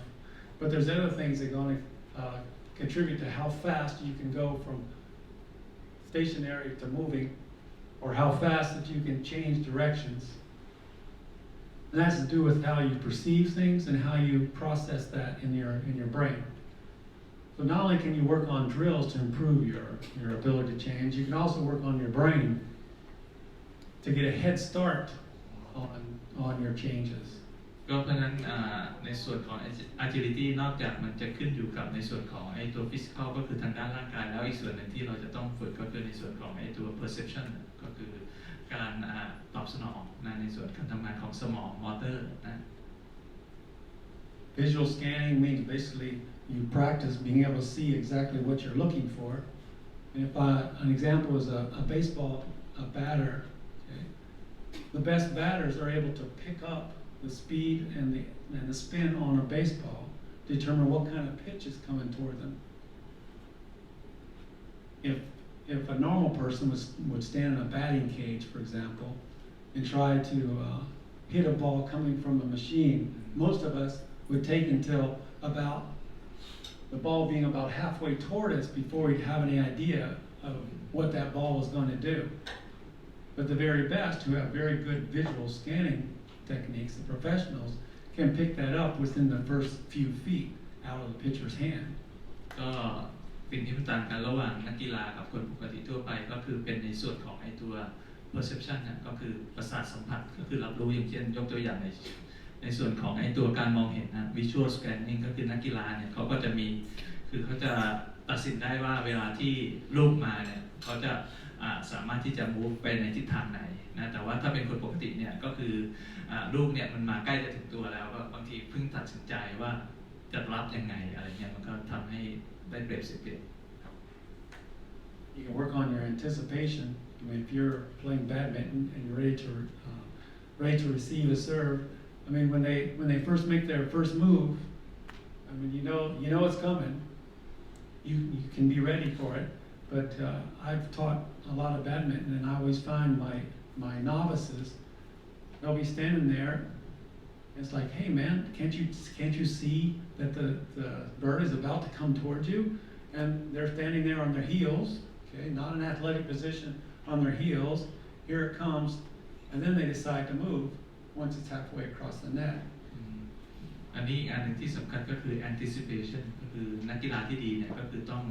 but there's other things that are going to contribute to how fast you can go from stationary to moving, or how fast that you can change directions. And that has to do with how you perceive things and how you process that in your brain. So not only can you work on drills to improve your ability to change, you can also work on your brain to get a head start on your changes. ก็เพราะนั้นในส่วนของ agility นอกจากมันจะขึ้นอยู่กับในส่วนของไอตัว physical ก็คือทางด้านร่างกายแล้วอีกส่วนหนึ่งที่เราจะต้องฝึกก็คือในส่วนของไอตัว perception ก็คือการตอบสนองในส่วนการทำงานของสมอง motor นะ Visual scanning means basically you practice being able to see exactly what you're looking for. And if an example is a baseball batter, okay, the best batters are able to pick up the speed and the spin on a baseball, determine what kind of pitch is coming toward them. If if a normal person would stand in a batting cage, for example, and try to hit a ball coming from a machine, most of us would take until about the ball being about halfway toward us before we'd have any idea of what that ball was going to do. But the very best, who have very good visual scanning techniques, the professionals, can pick that up within the first few feet out of the pitcher's hand. ก็สิ่งที่มันต่างกันระหว่างนักกีฬากับคนปกติทั่วไปก็คือเป็นในส่วนของไอ้ตัว perception เนี่ยก็คือประสาทสัมผัสก็คือรับรู้อย่างเช่นยกตัวอย่างในส่วนของไอ้ตัวการมองเห็นนะ visual scanning ก็คือนักกีฬาเนี่ยเขาก็จะมีคือเขาจะตัดสินได้ว่าเวลาที่ลูกมาเนี่ยเขาจะสามารถที่จะ move ไปในทิศทางไหนนะแต่ว่าถ้าเป็นคนปกติเนี่ยก็คือลูกเนี่ยมันมาใกล้จะถึงตัวแล้วก็บางทีเพิ่งตัดสินใจว่าจะรับยังไงอะไรเงี้ยมันก็ทำให้ได้เปรียบเสียเปรียบ You can work on your anticipation. I mean, if you're playing badminton and you're ready to receive a serve, I mean, when they first make their first move, I mean, you know it's coming. You can be ready for it. But I've taught a lot of badminton, and I always find my novices, they'll be standing there. It's like, hey man, can't you see that the bird is about to come towards you? And they're standing there on their heels, okay, not an athletic position, on their heels. Here it comes, and then they decide to move once it's halfway across the net. อันนี้อันหนึ่งที่สำคัญก็คือ anticipation ก็คือนักกีฬาที่ดีเนี่ยก็คือต้อง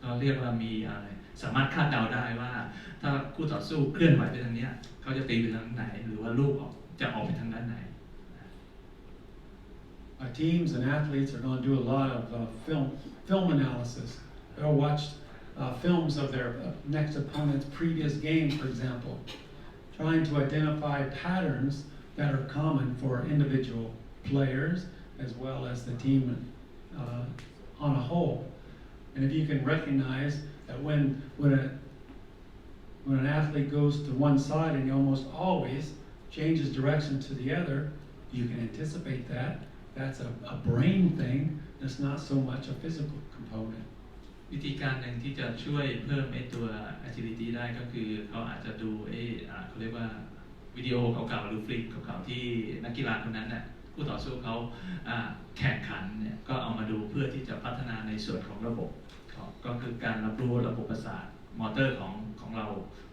เราเรียกว่ามีอะไรสามารถคาดเดาได้ว่าถ้าคู่ต่อสู้เคลื่อนไหวไปทางนี้เขาจะตีไปทางไหนหรือว่าลูกจะออกไปทางด้านไหน Teams and athletes are going to do a lot of film analysis. They'll watch films of their next opponent's previous game, for example, trying to identify patterns that are common for individual players as well as the team on a whole. And if you can recognize that when an athlete goes to one side and he almost always changes direction to the other, you can anticipate that. That's a brain thing. It's not so much a physical component. วิธีการหนึ่งที่จะช่วยเพิ่มไอ้ตัว agility ได้ก็คือเขาอาจจะดูเขาเรียกว่าวิดีโอเก่าๆหรือฟลิปเก่าๆที่นักกีฬาคนนั้นน่ะคู่ต่อสู้เขาแข่งขันเนี่ยก็เอามาดูเพื่อที่จะพัฒนาในส่วนของระบบก็คือการรับรู้ระบบประสาทมอเตอร์ของเรา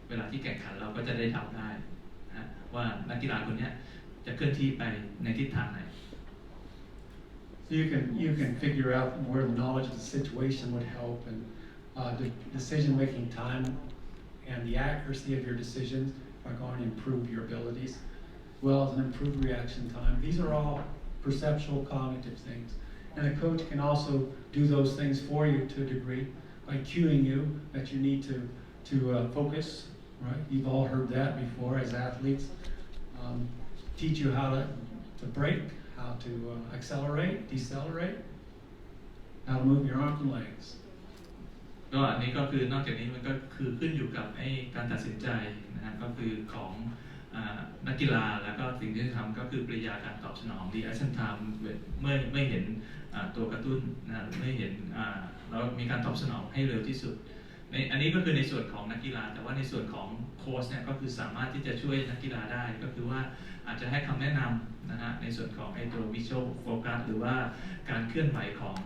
เวลาที่แข่งขันเราก็จะได้เดาได้นะว่านักกีฬาคนนี้จะเคลื่อนที่ไปในทิศทางไหน So you can figure out where the knowledge of the situation would help and the decision-making time and the accuracy of your decisions are going to improve your abilities, as well as an improved reaction time. These are all perceptual cognitive things. And a coach can also do those things for you to a degree by cueing you that you need to focus, right? You've all heard that before as athletes. Teach you how to brake, how to accelerate, decelerate, how to move your arms and legs. ก็อันนี้ก็คือนอกจากนี้มันก็คือขึ้นอยู่กับไอ้การตัดสินใจนะฮะก็คือของนักกีฬาแล้วก็สิ่งที่ทำก็คือปริยาการตอบสนอง reaction time เมื่อไม่เห็นตัวกระตุ้นนะไม่เห็นเรามีการตอบสนองให้เร็วที่สุดอันนี้ก็คือในส่วนของนักกีฬาแต่ว่าในส่วนของโค้ชเนี่ยก็คือสามารถที่จะช่วยนักกีฬาได้ก็คือว่าอาจจะให้คำแนะนำนะฮะในส่วนของไอ้ตัว visual focus หรือว่าการเคลื่อนไหวของ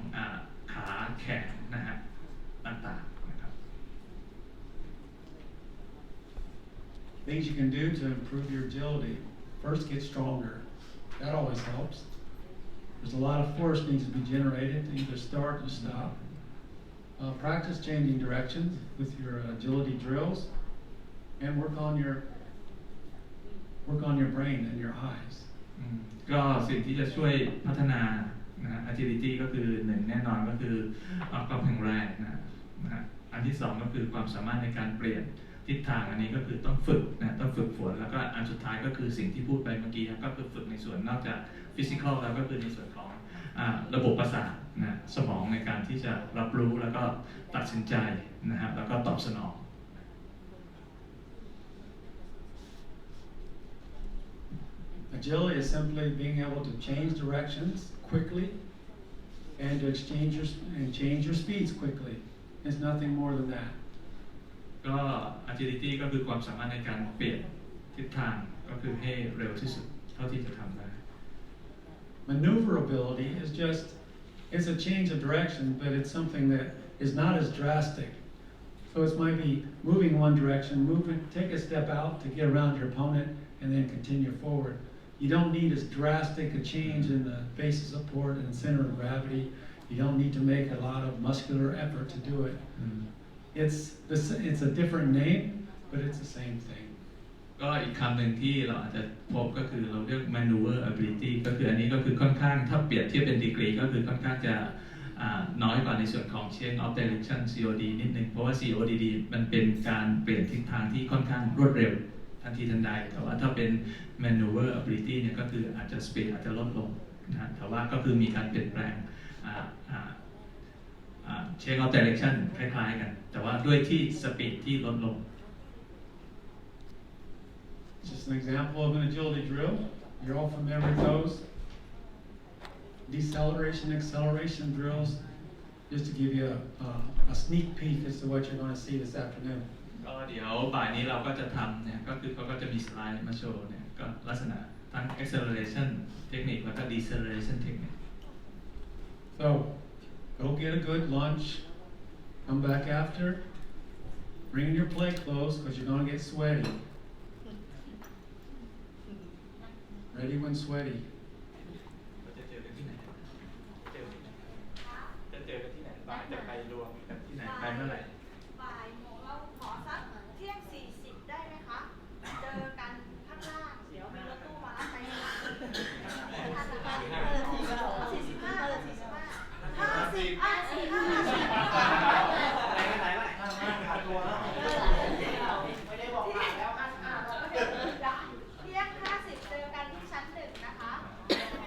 ขาแขนนะฮะต่างๆนะครับ Things you can do to improve your agility. First, get stronger. That always helps. There's a lot of force needs to be generated to either start or stop. Practice changing directions with your agility drills, and work on your brain and your eyes. ก็สิ่งที่จะช่วยพัฒนานะ agility ก็คือหนึ่งแน่นอนก็คือความแข็งแรงนะอันที่สองก็คือความสามารถในการเปลี่ยนทิศทางอันนี้ก็คือต้องฝึกนะต้องฝึกฝนแล้วก็อันสุดท้ายก็คือสิ่งที่พูดไปเมื่อกี้ก็คือฝึกในส่วนนอกจาก physical แล้วก็คือในส่วนของระบบประสาทนะสมองในการที่จะรับรู้แล้วก็ตัดสินใจนะฮะแล้วก็ตอบสนอง Agility is simply being able to change directions quickly and to change your speeds quickly. It's nothing more than that. ก็ agility ก็คือความสามารถในการเปลี่ยนทิศทางก็คือให้เร็วที่สุดเท่าที่จะทำได้ Maneuverability is just, it's a change of direction, but it's something that is not as drastic. So it might be moving one direction, take a step out to get around your opponent, and then continue forward. You don't need as drastic a change in the base of support and center of gravity. You don't need to make a lot of muscular effort to do it. It's a different name, but it's the same thing. ก็อีกคำหนึ่งที่เราอาจจะพบก็คือเราเรียก maneuverability ก็คืออันนี้ก็คือค่อนข้างถ้าเปรียบเทียบเป็นดีกรีก็คือค่อนข้างจะน้อยกว่าในส่วนของ change of direction COD นิดนึงเพราะว่า CODD มันเป็นการเปลี่ยนทิศทางที่ค่อนข้างรวดเร็วทันทีทันใดแต่ว่าถ้าเป็น maneuverability เนี่ยก็คืออาจจะ speed อาจจะลดลงนะแต่ว่าก็คือมีการเปลี่ยนแปลงchange of direction คล้ายๆกันแต่ว่าด้วยที่ speed ที่ลดลงJust an example of an agility drill. You're all familiar with those. Deceleration, acceleration drills. Just to give you a sneak peek as to what you're going to see this afternoon. ก็เดี๋ยวบ่ายนี้เราก็จะทำเนี่ยก็คือเขาก็จะมีสไลด์มาโชว์เนี่ยก็ลักษณะทั้ง acceleration เทคนิคแล้วก็ deceleration เทคนิค So go get a good lunch. Come back after. Bring your plate clothes because you're going to get sweaty. Ready when sweaty. จะเจอกันที่ไหนจะเจอกันที่ไหนบ่ายจะไปรวมกันที่ไหนไปเมื่อไหร่